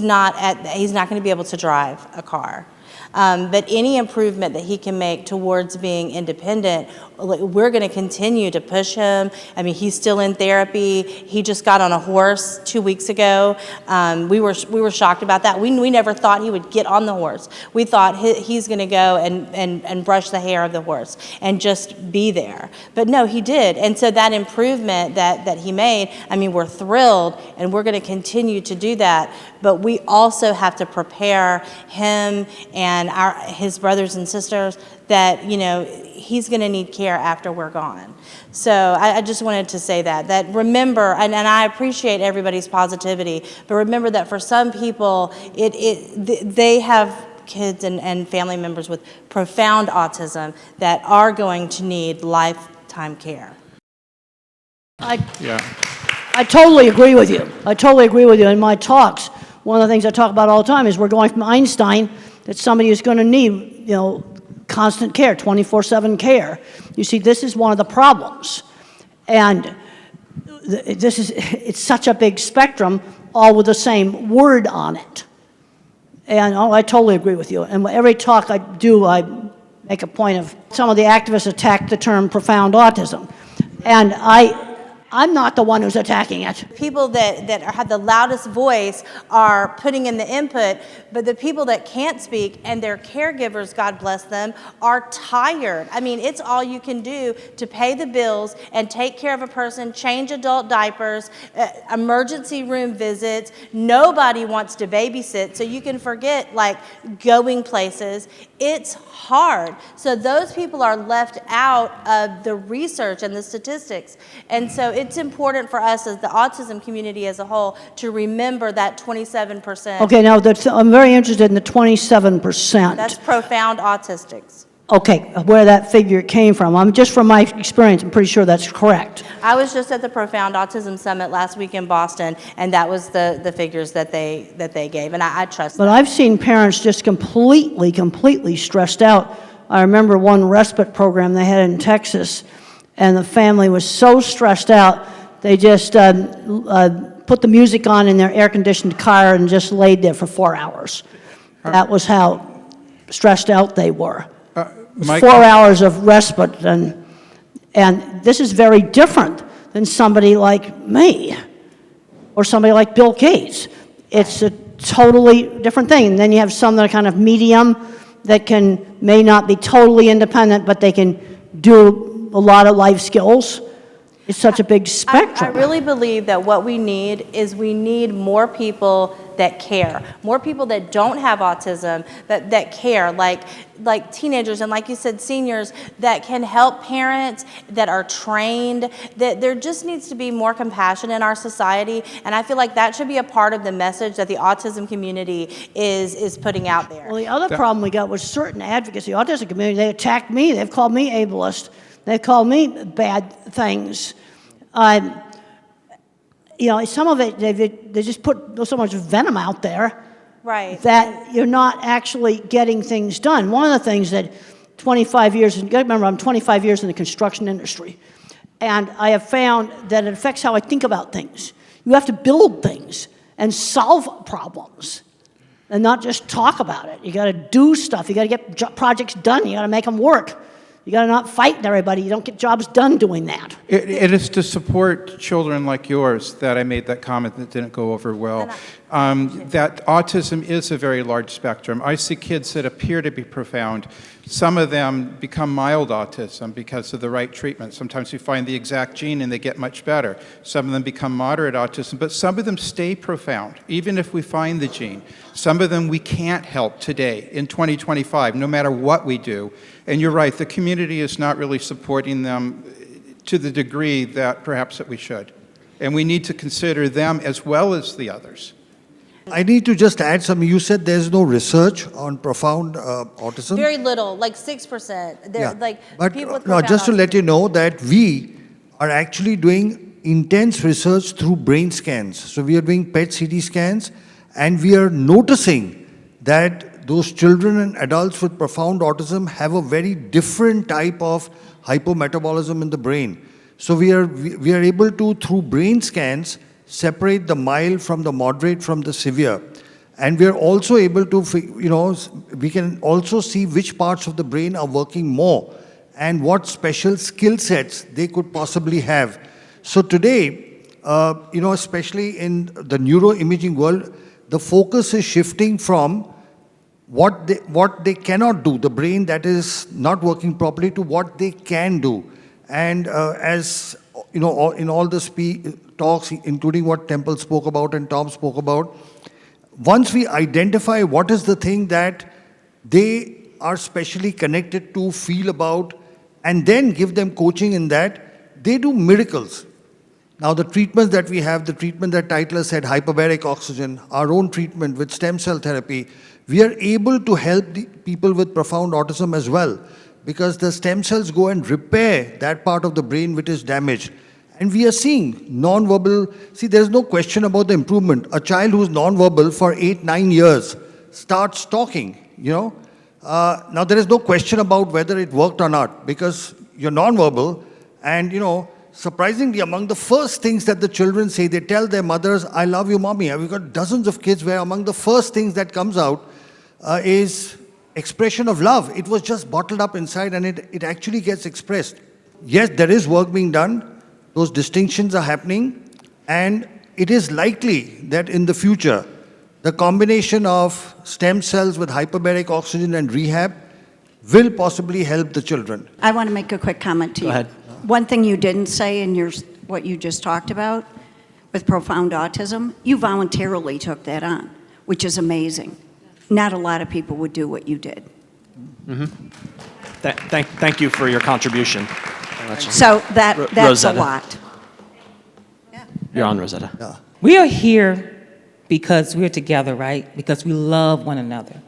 not going to be able to drive a car. But any improvement that he can make towards being independent, we're going to continue to push him. I mean, he's still in therapy. He just got on a horse 2 weeks ago. We were shocked about that. We never thought he would get on the horse. We thought he's going to go and brush the hair of the horse and just be there. But no, he did. And so that improvement that he made, I mean, we're thrilled, and we're going to continue to do that. But we also have to prepare him and his brothers and sisters that, you know, he's going to need care after we're gone. So I just wanted to say that remember, and I appreciate everybody's positivity, but remember that for some people, they have kids and family members with profound autism that are going to need lifetime care. I totally agree with you. I totally agree with you. In my talks, one of the things I talk about all the time is we're going from Einstein, that somebody is going to need, you know, constant care, 24/7 care. You see, this is one of the problems. And it's such a big spectrum, all with the same word on it. And I totally agree with you. And every talk I do, I make a point of, some of the activists attacked the term profound autism. And I'm not the one who's attacking it. People that have the loudest voice are putting in the input, but the people that can't speak and their caregivers, God bless them, are tired. I mean, it's all you can do to pay the bills and take care of a person, change adult diapers, emergency room visits. Nobody wants to babysit, so you can forget like going places. It's hard. So those people are left out of the research and the statistics. And so it's important for us as the autism community as a whole to remember that 27%. Okay, now I'm very interested in the 27%. That's profound autistics. Okay, where that figure came from. Just from my experience, I'm pretty sure that's correct. I was just at the Profound Autism Summit last week in Boston, and that was the figures that they gave, and I trust But them. I've seen parents just completely stressed out. I remember one respite program they had in Texas, and the family was so stressed out, they just put the music on in their air-conditioned car and just laid there for 4 hours. That was how stressed out they were. 4 hours of respite, and this is very different than somebody like me or somebody like Bill Gates. It's a totally different thing. And then you have some that are kind of medium that may not be totally independent, but they can do a lot of life skills. It's such a big spectrum. I really believe that what we need is more people that care, more people that don't have autism, that care, like teenagers and, like you said, seniors that can help parents, that are trained, that there just needs to be more compassion in our society, and I feel like that should be a part of the message that the autism community is putting out there. Well, the other problem we got was certain advocacy, autism community, they attacked me, they've called me ableist, they've called me bad things. Some of it, they just put so much venom out there, right, that you're not actually getting things done. One of the things that 25 years, and remember, I'm 25 years in the construction industry, and I have found that it affects how I think about things. You have to build things and solve problems, and not just talk about it. You got to do stuff. You got to get projects done. You got to make them work. You got to not fight everybody. You don't get jobs done doing that. It is to support children like yours that I made that comment that didn't go over well. That autism is a very large spectrum. I see kids that appear to be profound. Some of them become mild autism because of the right treatment. Sometimes we find the exact gene and they get much better. Some of them become moderate autism, but some of them stay profound, even if we find the gene. Some of them we can't help today in 2025, no matter what we do. And you're right, the community is not really supporting them to the degree that perhaps that we should. And we need to consider them as well as the others. I need to just add something. You said there's no research on profound autism. Very little, like 6%. They're like But people with no, profound just to autism. let you know that we are actually doing intense research through brain scans. So we are doing PET CT scans, and we are noticing that those children and adults with profound autism have a very different type of hypometabolism in the brain. So we are able to, through brain scans, separate the mild from the moderate from the severe. And we are also able to, we can also see which parts of the brain are working more and what special skill sets they could possibly have. So today, especially in the neuroimaging world, the focus is shifting from what they cannot do, the brain that is not working properly, to what they can do. And as in all the talks, including what Temple spoke about and Tom spoke about, once we identify what is the thing that they are specially connected to, feel about, and then give them coaching in that, they do miracles. Now the treatments that we have, the treatment that Titler said, hyperbaric oxygen, our own treatment with stem cell therapy, we are able to help the people with profound autism as well, because the stem cells go and repair that part of the brain which is damaged. And we are seeing non-verbal, there's no question about the improvement. A child who's non-verbal for 8-9 years starts talking, Now there is no question about whether it worked or not, because you're non-verbal, and surprisingly, among the first things that the children say, they tell their mothers, "I love you, mommy." We've got dozens of kids where among the first things that comes out is expression of love. It was just bottled up inside, and it actually gets expressed. Yes, there is work being done. Those distinctions are happening. And it is likely that in the future, the combination of stem cells with hyperbaric oxygen and rehab will possibly help the children. I want to make a quick comment to you. Go ahead. One thing you didn't say in what you just talked about with profound autism, you voluntarily took that on, which is amazing. Not a lot of people would do what you did. Mm-hmm. Thank you for your contribution. So that's Rosetta. a lot. You're on, Rosetta. Yeah. We are here because we're together, right? Because we love one another.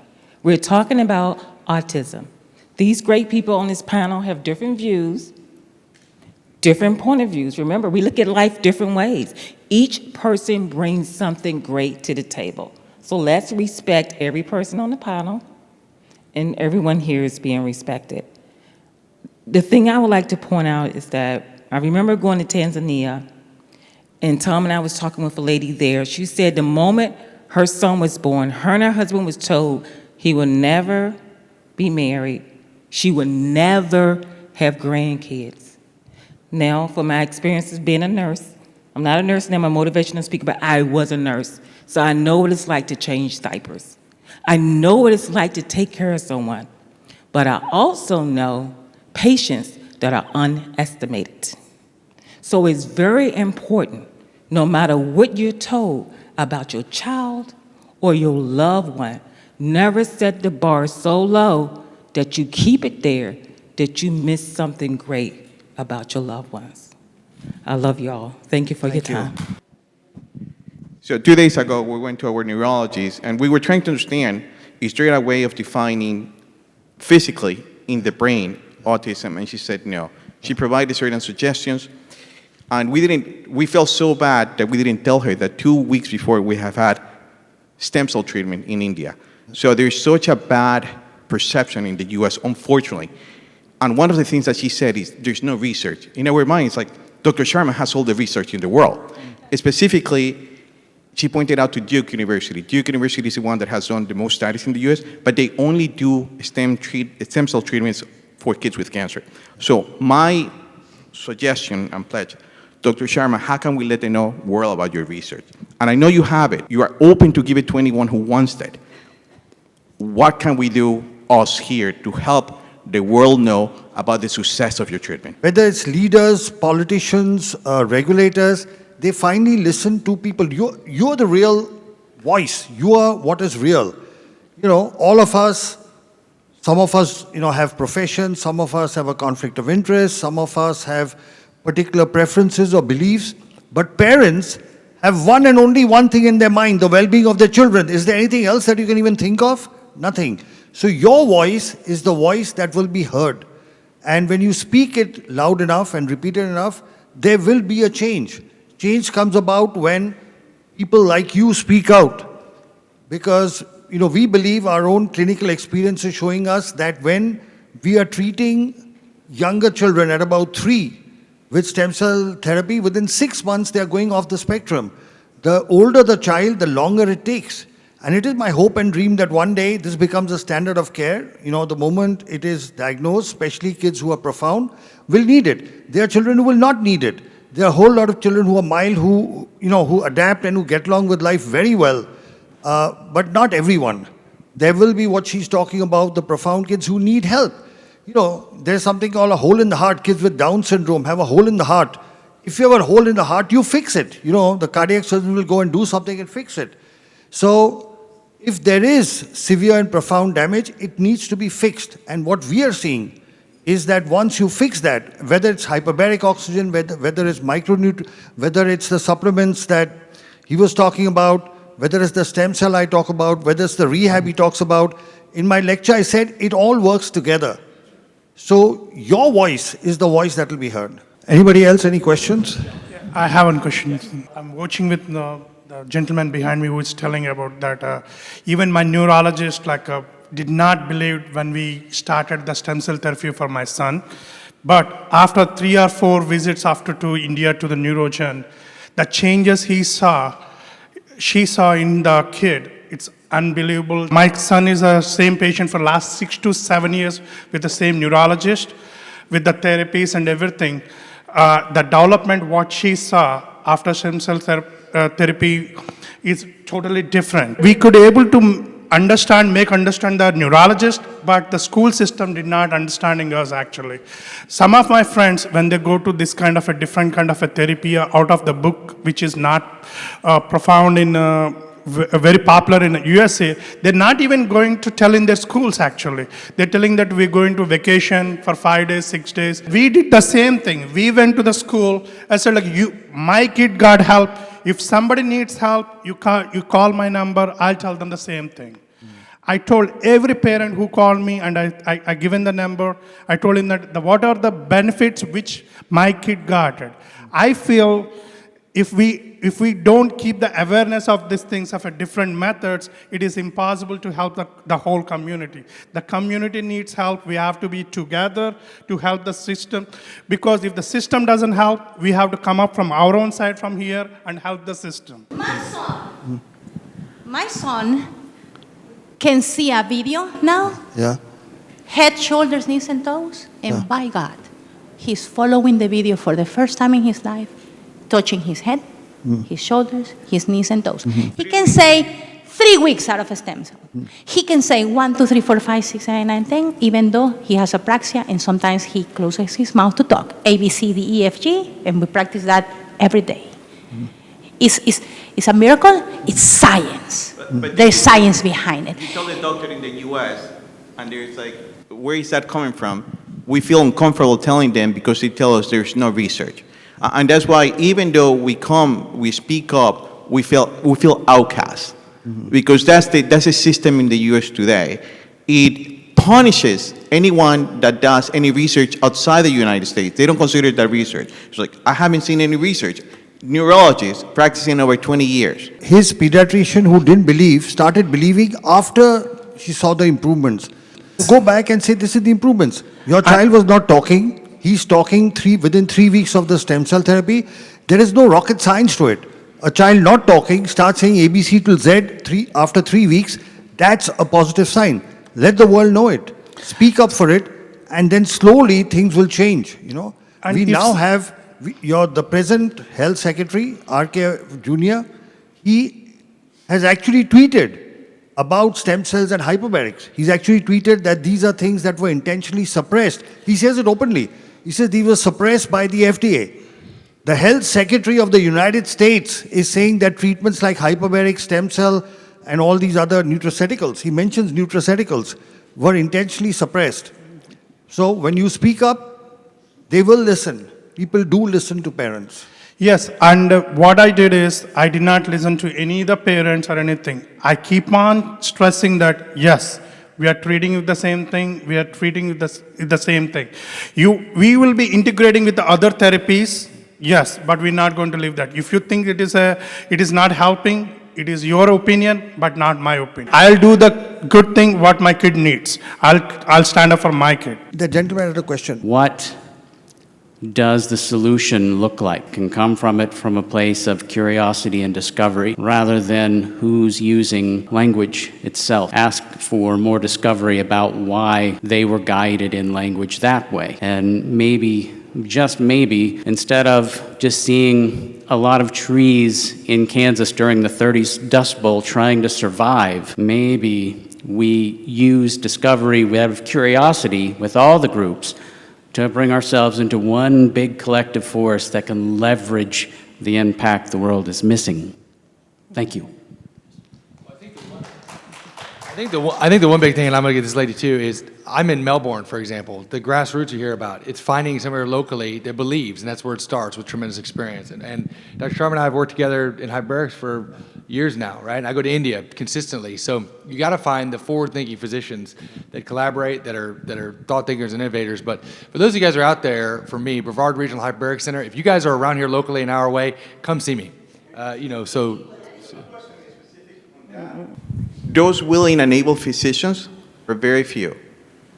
We're talking about autism. These great people on this panel have different views, different point of views. Remember, we look at life different ways. Each person brings something great to the table. So let's respect every person on the panel, and everyone here is being respected. The thing I would like to point out is that I remember going to Tanzania, and Tom and I was talking with a lady there. She said the moment her son was born, her and her husband was told he would never be married. She would never have grandkids. Now, from my experiences being a nurse, I'm not a nurse now, I'm a motivational speaker, but I was a nurse. So I know what it's like to change diapers. I know what it's like to take care of someone. But I also know patients that are underestimated. So it's very important, no matter what you're told about your child or your loved one, never set the bar so low that you keep it there, that you miss something great about your loved ones. I love you all. Thank you for your time. So 2 days ago, we went to our neurologist, and we were trying to understand, is there a way of defining physically in the brain autism? And she said no. She provided certain suggestions, and we felt so bad that we didn't tell her that 2 weeks before we have had stem cell treatment in India. So there's such a bad perception in the US, unfortunately. And one of the things that she said is there's no research. In our minds, like, Dr. Sharma has all the research in the world. Specifically, she pointed out to Duke University. Duke University is the one that has done the most studies in the US, but they only do stem cell treatments for kids with cancer. So my suggestion and pledge, Dr. Sharma, how can we let the world about your research? And I know you have it. You are open to give it to anyone who wants that. What can we do, us here, to help the world know about the success of your treatment? Whether it's leaders, politicians, regulators, they finally listen to people. You're the real voice. You are what is real. You know, all of us, some of us, have professions, some of us have a conflict of interest, some of us have particular preferences or beliefs, but parents have one and only one thing in their mind, the well-being of their children. Is there anything else that you can even think of? Nothing. So your voice is the voice that will be heard. And when you speak it loud enough and repeat it enough, there will be a change. Change comes about when people like you speak out. Because, we believe our own clinical experience is showing us that when we are treating younger children at about 3 with stem cell therapy, within 6 months they are going off the spectrum. The older the child, the longer it takes. And it is my hope and dream that one day this becomes a standard of care. The moment it is diagnosed, especially kids who are profound, will need it. There are children who will not need it. There are a whole lot of children who are mild, who adapt and who get along with life very well. But not everyone. There will be what she's talking about, the profound kids who need help. There's something called a hole in the heart. Kids with Down syndrome have a hole in the heart. If you have a hole in the heart, you fix it. The cardiac surgeon will go and do something and fix it. So, if there is severe and profound damage, it needs to be fixed. And what we are seeing is that once you fix that, whether it's hyperbaric oxygen, whether it's whether it's the supplements that he was talking about, whether it's the stem cell I talk about, whether it's the rehab he talks about, in my lecture I said it all works together. So your voice is the voice that will be heard. Anybody else, any questions? I have one question. I'm watching with the gentleman behind me who is telling about that. Even my neurologist did not believe when we started the stem cell therapy for my son. But after 3 or 4 visits to India to the neurogen, the changes she saw in the kid It's unbelievable. My son is the same patient for last 6 to 7 years with the same neurologist, with the therapies and everything. The development, what she saw after stem cell therapy is totally different. We could able to make understand the neurologist, but the school system did not understanding us actually. Some of my friends, when they go to this kind of a different kind of a therapy out of the book, which is not profound in very popular in USA, they're not even going to tell in their schools actually. They're telling that we're going to vacation for 5 days, 6 days. We did the same thing. We went to the school. I said like, my kid got help. If somebody needs help, you call my number, I'll tell them the same thing. I told every parent who called me, and I given the number, I told him that what are the benefits which my kid got. I feel if we don't keep the awareness of these things, of different methods, it is impossible to help the whole community. The community needs help. We have to be together to help the system. Because if the system doesn't help, we have to come up from our own side from here and help the system. My son can see a video now. Yeah. Head, shoulders, knees, and toes. And by God, he's following the video for the first time in his life, touching his head, his shoulders, his knees, and toes. He can say 3 weeks out of a stem cell. He can say 1, 2, 3, 4, 5, 6, 7, 8, 9, 10, even though he has apraxia, and sometimes he closes his mouth to talk. A, B, C, D, E, F, G, and we practice that every day. It's a miracle. It's science. But there's science behind it. You tell the doctor in the U.S., and there's like, where is that coming from? We feel uncomfortable telling them because they tell us there's no research. And that's why even though we speak up, we feel outcast. Because that's the system in the U.S. today. It punishes anyone that does any research outside the United States. They don't consider that research. It's like, I haven't seen any research. Neurologist practicing over 20 years. His pediatrician who didn't believe started believing after she saw the improvements. Go back and say, this is the improvements. Your child was not talking. He's talking within 3 weeks of the stem cell therapy. There is no rocket science to it. A child not talking starts saying ABC till Z after 3 weeks. That's a positive sign. Let the world know it. Speak up for it, and then slowly things will change. You know, And we if now have the present health secretary, R.K. Jr., he has actually tweeted about stem cells and hyperbarics. He's actually tweeted that these are things that were intentionally suppressed. He says it openly. He says these were suppressed by the FDA. The health secretary of the United States is saying that treatments like hyperbaric, stem cell, and all these other nutraceuticals, he mentions nutraceuticals, were intentionally suppressed. So when you speak up, they will listen. People do listen to parents. Yes, and what I did is, I did not listen to any of the parents or anything. I keep on stressing that, yes, we are treating with the same thing, we are treating with the same thing. We will be integrating with the other therapies, yes, but we're not going to leave that. If you think it is not helping, it is your opinion, but not my opinion. I'll do the good thing what my kid needs. I'll stand up for my kid. The gentleman had a question. What does the solution look like? Can come from a place of curiosity and discovery rather than who's using language itself. Ask for more discovery about why they were guided in language that way. And maybe, just maybe, instead of just seeing a lot of trees in Kansas during the 30s Dust Bowl trying to survive, maybe we use discovery out of curiosity with all the groups to bring ourselves into one big collective force that can leverage the impact the world is missing. Thank you. I think the one big thing, and I'm going to get this lady too, is I'm in Melbourne, for example. The grassroots you hear about, it's finding somewhere locally that believes, and that's where it starts, with tremendous experience. And Dr. Sharma and I have worked together in hyperbarics for years now, right? And I go to India consistently. So you got to find the forward-thinking physicians that collaborate, that are thought thinkers and innovators. But for those of you guys who are out there, for me, Brevard Regional Hyperbaric Center, if you guys are around here locally an hour away, come see me. Those willing and able physicians are very few.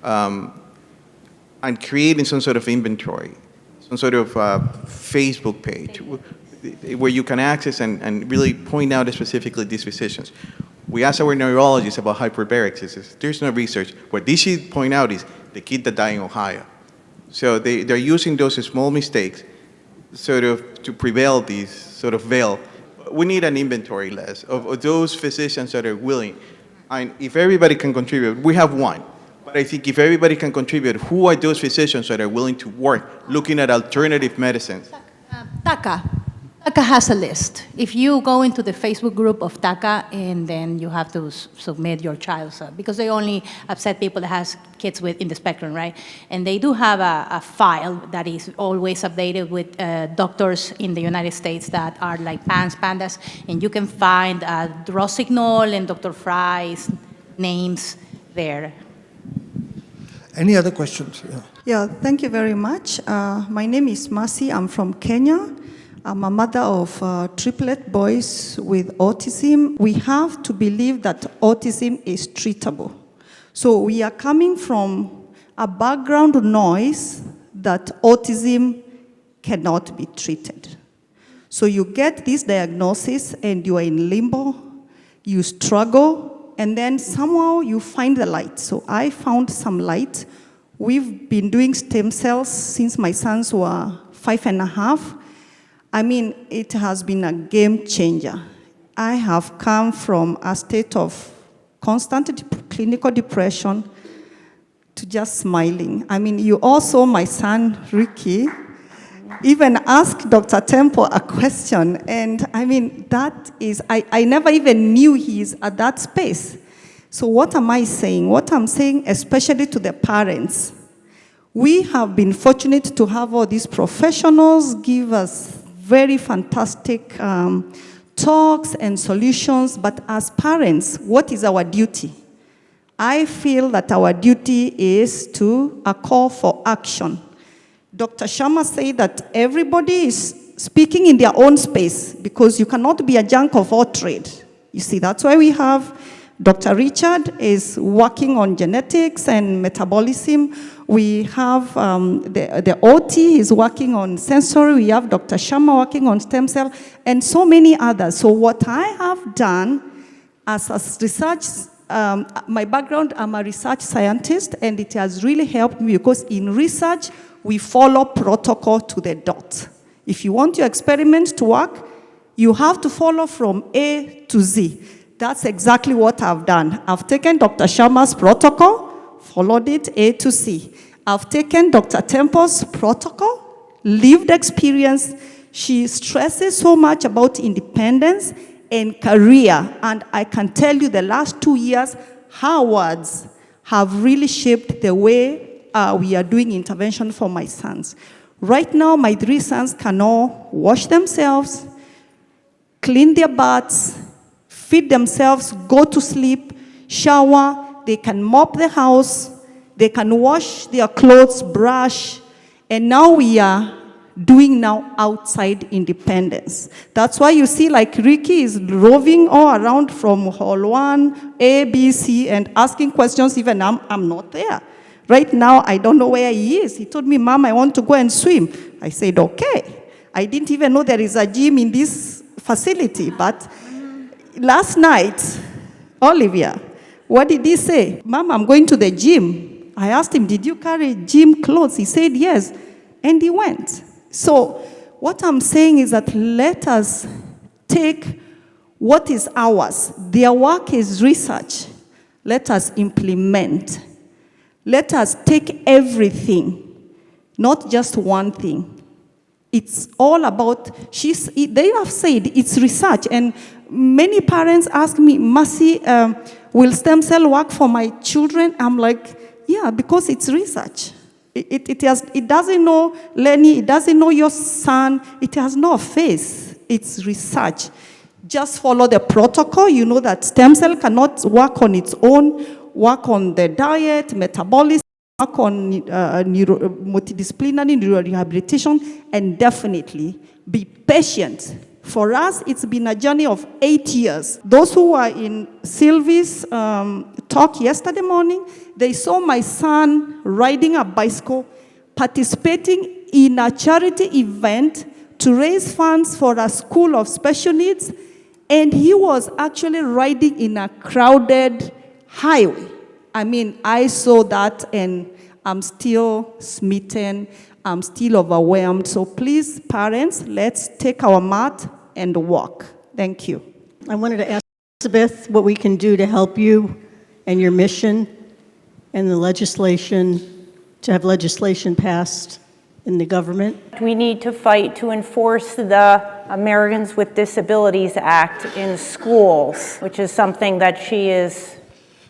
And creating some sort of inventory, some sort of Facebook page where you can access and really point out specifically these physicians. We asked our neurologists about hyperbarics. He says, there's no research. What they should point out is the kid that died in Ohio. So they're using those small mistakes sort of to prevail these sort of veil. We need an inventory list of those physicians that are willing. And if everybody can contribute, we have one. But I think if everybody can contribute, who are those physicians that are willing to work looking at alternative medicines? TACA has a list. If you go into the Facebook group of TACA, and then you have to submit your child, because they only accept people that has kids in the spectrum, right? And they do have a file that is always updated with doctors in the United States that are like pandas, and you can find Rossignol and Dr. Fry's names there. Any other questions? Yeah, thank you very much. My name is Masi. I'm from Kenya. I'm a mother of triplet boys with autism. We have to believe that autism is treatable. So we are coming from a background noise that autism cannot be treated. So you get this diagnosis and you are in limbo, you struggle, and then somehow you find the light. So I found some light. We've been doing stem cells since my sons were 5.5. I mean, it has been a game changer. I have come from a state of constant clinical depression to just smiling. I mean, you all saw my son, Ricky, even ask Dr. Temple a question. And I mean, that is, I never even knew he's at that space. So what am I saying? What I'm saying, especially to the parents, we have been fortunate to have all these professionals give us very fantastic talks and solutions, but as parents, what is our duty? I feel that our duty is to a call for action. Dr. Sharma said that everybody is speaking in their own space because you cannot be a jack of all trade. You see, that's why we have Dr. Richard is working on genetics and metabolism. We have the OT is working on sensory. We have Dr. Sharma working on stem cell, and so many others. So what I have done as a research, my background, I'm a research scientist, and it has really helped me because in research, we follow protocol to the dot. If you want your experiment to work, you have to follow from A to Z. That's exactly what I've done. I've taken Dr. Sharma's protocol, followed it A to C. I've taken Dr. Temple's protocol, lived experience. She stresses so much about independence and career. And I can tell you the last 2 years, her words have really shaped the way we are doing intervention for my sons. Right now, my 3 sons can all wash themselves, clean their butts, feed themselves, go to sleep, shower, they can mop the house, they can wash their clothes, brush, and now we are doing now outside independence. That's why you see like Ricky is roving all around from hall 1, A, B, C, and asking questions, even I'm not there. Right now, I don't know where he is. He told me, Mom, I want to go and swim. I said, okay. I didn't even know there is a gym in this facility, but last night, Olivia, what did he say? Mom, I'm going to the gym. I asked him, did you carry gym clothes? He said, yes. And he went. So what I'm saying is that let us take what is ours. Their work is research. Let us implement. Let us take everything, not just one thing. It's all about, they have said it's research, and many parents ask me, Mercy, will stem cell work for my children? I'm like, yeah, because it's research. It doesn't know Lenny, it doesn't know your son, it has no face. It's research. Just follow the protocol. You know that stem cell cannot work on its own. Work on the diet, metabolism, work on multidisciplinary neurorehabilitation, and definitely be patient. For us, it's been a journey of 8 years. Those who were in Sylvie's talk yesterday morning, they saw my son riding a bicycle, participating in a charity event to raise funds for a school of special needs, And he was actually riding in a crowded highway. I mean, I saw that and I'm still smitten. I'm still overwhelmed. So please, parents, let's take our mat and walk. Thank you. I wanted to ask Elizabeth what we can do to help you and your mission and the legislation, to have legislation passed in the government. We need to fight to enforce the Americans with Disabilities Act in schools, which is something that she is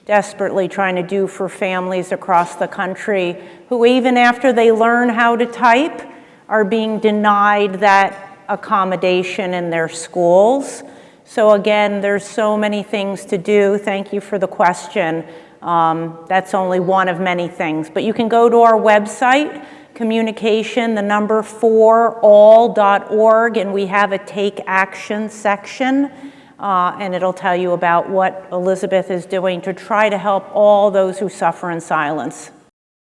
desperately trying to do for families across the country who, even after they learn how to type, are being denied that accommodation in their schools. So again, there's so many things to do. Thank you for the question. That's only one of many things. But you can go to our website, communication, 4all.org, and we have a take action section. And it'll tell you about what Elizabeth is doing to try to help all those who suffer in silence.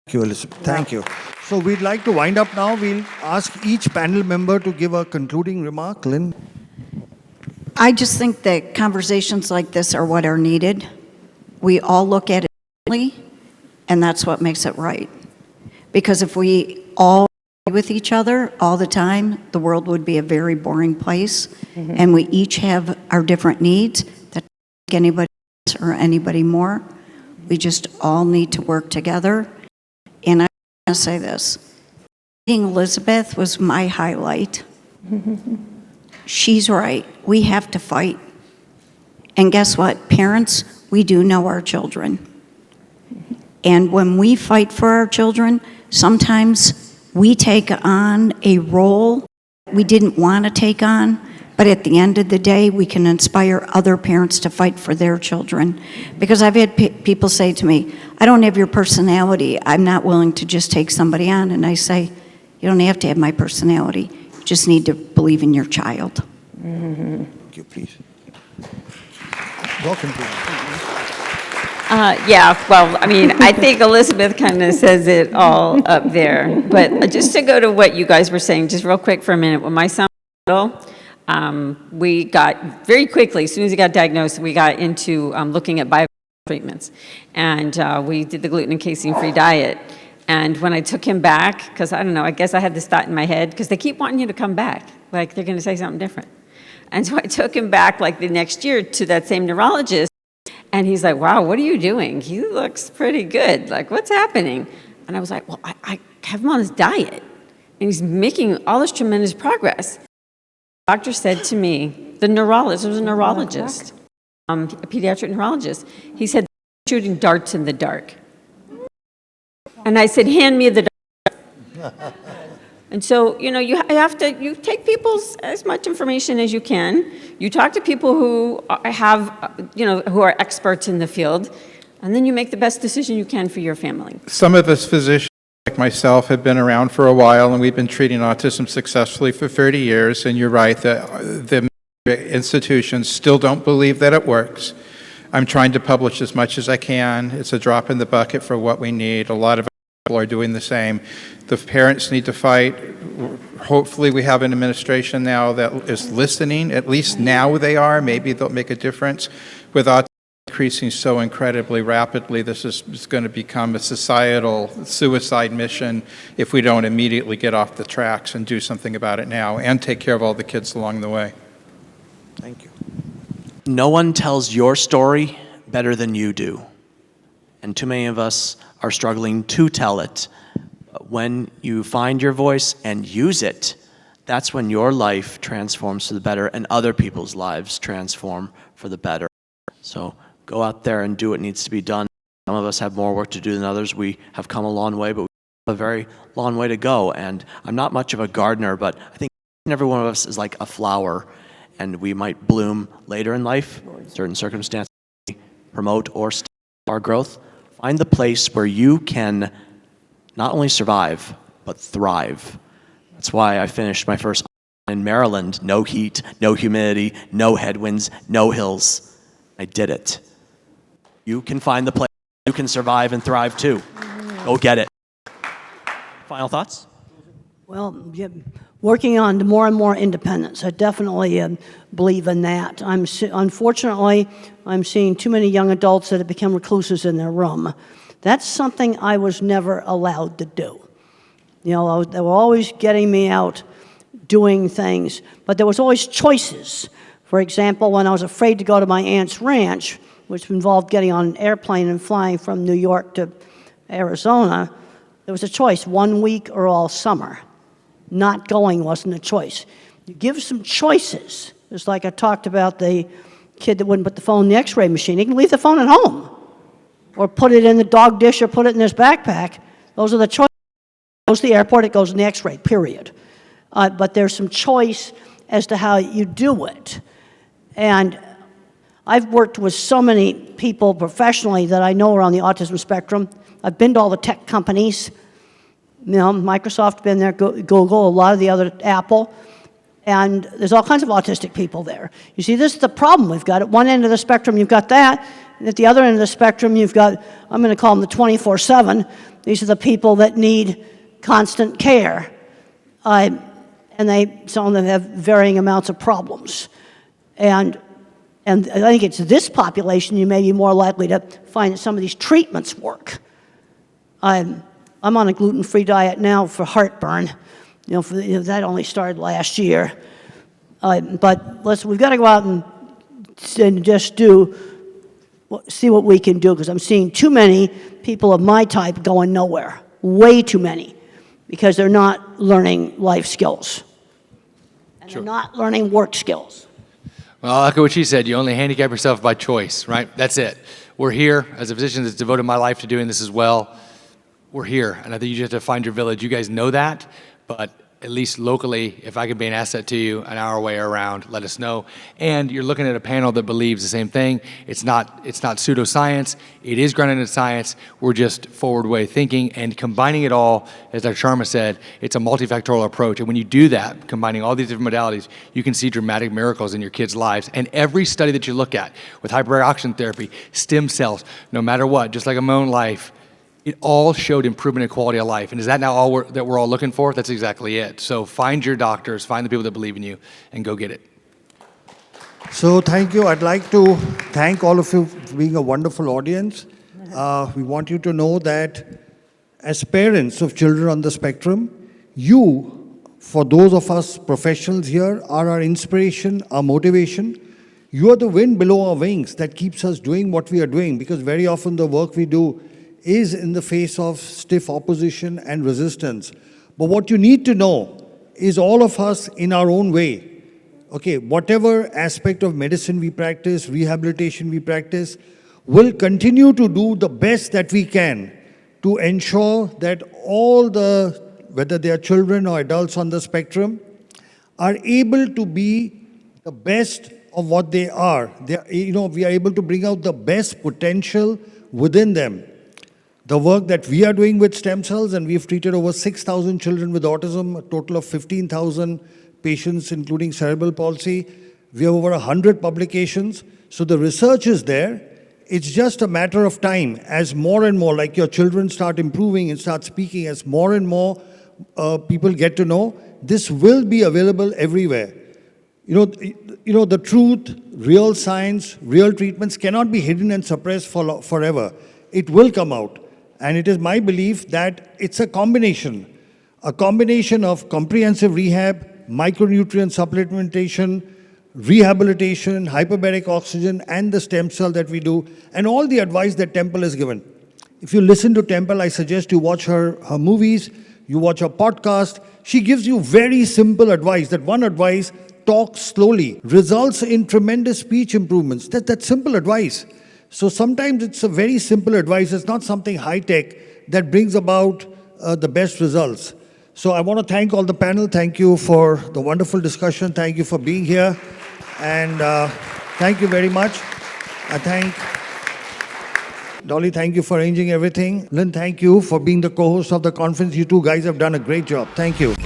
Thank you, Elizabeth. Thank you. So we'd like to wind up now. We'll ask each panel member to give a concluding remark. Lynn? I just think that conversations like this are what are needed. We all look at it differently, and that's what makes it right. Because if we all agree with each other all the time, the world would be a very boring place. Mm-hmm. And we each have our different needs that don't make anybody less or anybody more. We just all need to work together. And I want to say this. Meeting Elizabeth was my highlight. She's right. We have to fight. And guess what? Parents, we do know our children. And when we fight for our children, sometimes we take on a role we didn't want to take on, but at the end of the day, we can inspire other parents to fight for their children. Because I've had people say to me, I don't have your personality. I'm not willing to just take somebody on. And I say, you don't have to have my personality. You just need to believe in your child. Thank you, please. Welcome to Yeah, well, I mean, I think Elizabeth kind of says it all up there. But just to go to what you guys were saying, just real quick for a minute, when my son was little, we got very quickly, as soon as he got diagnosed, we got into looking at bio treatments. And we did the gluten and casein-free diet. And when I took him back, because I don't know, I guess I had this thought in my head, because they keep wanting you to come back, like they're going to say something different. And so I took him back like the next year to that same neurologist. And he's like, wow, what are you doing? He looks pretty good. Like, what's happening? And I was like, well, I have him on this diet. And he's making all this tremendous progress. The doctor said to me, the neurologist, it was a neurologist, a pediatric neurologist, he said, shooting darts in the dark. And I said, hand me the dart. And so, you know, you take people's as much information as you can. You talk to people who have, who are experts in the field, and then you make the best decision you can for your family. Some of us physicians, like myself, have been around for a while, and we've been treating autism successfully for 30 years, and you're right, the institutions still don't believe that it works. I'm trying to publish as much as I can. It's a drop in the bucket for what we need. A lot of people are doing the same. The parents need to fight. Hopefully we have an administration now that is listening. At least now they are. Maybe they'll make a difference. With autism increasing so incredibly rapidly, this is going to become a societal suicide mission if we don't immediately get off the tracks and do something about it now and take care of all the kids along the way. Thank you. No one tells your story better than you do. And too many of us are struggling to tell it. When you find your voice and use it, that's when your life transforms for the better and other people's lives transform for the better. So go out there and do what needs to be done. Some of us have more work to do than others. We have come a long way, but we have a very long way to go. And I'm not much of a gardener, but I think every one of us is like a flower, and we might bloom later in life. Certain circumstances promote or stop our growth. Find the place where you can not only survive, but thrive. That's why I finished my first in Maryland. No heat, no humidity, no headwinds, no hills. I did it. You can find the place you can survive and thrive too. Go get it. Final thoughts? Well, yeah, working on more and more independence. I definitely believe in that. Unfortunately, I'm seeing too many young adults that have become recluses in their room. That's something I was never allowed to do. You know, they were always getting me out doing things, but there was always choices. For example, when I was afraid to go to my aunt's ranch, which involved getting on an airplane and flying from New York to Arizona, there was a choice, 1 week or all summer. Not going wasn't a choice. You give some choices. It's like I talked about the kid that wouldn't put the phone in the x-ray machine. He can leave the phone at home, or put it in the dog dish, or put it in his backpack. Those are the choices. It goes to the airport, it goes in the x-ray, period. But there's some choice as to how you do it. And I've worked with so many people professionally that I know are on the autism spectrum. I've been to all the tech companies. You know, Microsoft, been there, Google, a lot of the other, Apple, and there's all kinds of autistic people there. You see, this is the problem we've got. At one end of the spectrum, you've got that, and at the other end of the spectrum, you've got, I'm going to call them the 24/7. These are the people that need constant care, and some of them have varying amounts of problems. And I think it's this population you may be more likely to find that some of these treatments work. I'm on a gluten-free diet now for heartburn. That only started last year. But we've got to go out and just see what we can do, because I'm seeing too many people of my type going nowhere. Way too many, because they're not learning life skills. And they're not learning work skills. Well, I echo what she said. You only handicap yourself by choice, right? That's it. We're here as a physician that's devoted my life to doing this as well. We're here, and I think you just have to find your village. You guys know that, but at least locally, if I could be an asset to you an hour way around, let us know. And you're looking at a panel that believes the same thing. It's not pseudoscience. It is grounded in science. We're just forward way thinking and combining it all. As Dr. Sharma said, it's a multifactorial approach. And when you do that, combining all these different modalities, you can see dramatic miracles in your kids' lives. And every study that you look at with hyperbaric oxygen therapy, stem cells, no matter what, just like in my own life, it all showed improvement in quality of life. And is that now all that we're all looking for? That's exactly it. So find your doctors, find the people that believe in you, and go get it. So thank you. I'd like to thank all of you for being a wonderful audience. We want you to know that as parents of children on the spectrum, you, for those of us professionals here, are our inspiration, our motivation. You are the wind below our wings that keeps us doing what we are doing, because very often the work we do is in the face of stiff opposition and resistance. But what you need to know is all of us in our own way, okay, whatever aspect of medicine we practice, rehabilitation we practice, will continue to do the best that we can to ensure that all whether they are children or adults on the spectrum, are able to be the best of what they are. We are able to bring out the best potential within them. The work that we are doing with stem cells, and we've treated over 6,000 children with autism, a total of 15,000 patients, including cerebral palsy. We have over 100 publications. So the research is there. It's just a matter of time as more and more, like your children start improving and start speaking, as more and more people get to know, this will be available everywhere. The truth, real science, real treatments cannot be hidden and suppressed forever. It will come out. And it is my belief that it's a combination of comprehensive rehab, micronutrient supplementation, rehabilitation, hyperbaric oxygen, and the stem cell that we do, and all the advice that Temple has given. If you listen to Temple, I suggest you watch her movies, you watch her podcast. She gives you very simple advice. That one advice, talk slowly, results in tremendous speech improvements. That's simple advice. So sometimes it's a very simple advice. It's not something high-tech that brings about the best results. So I want to thank all the panel. Thank you for the wonderful discussion. Thank you for being here. And thank you very much. I thank Dolly, thank you for arranging everything. Lynn, thank you for being the co-host of the conference. You two guys have done a great job. Thank you.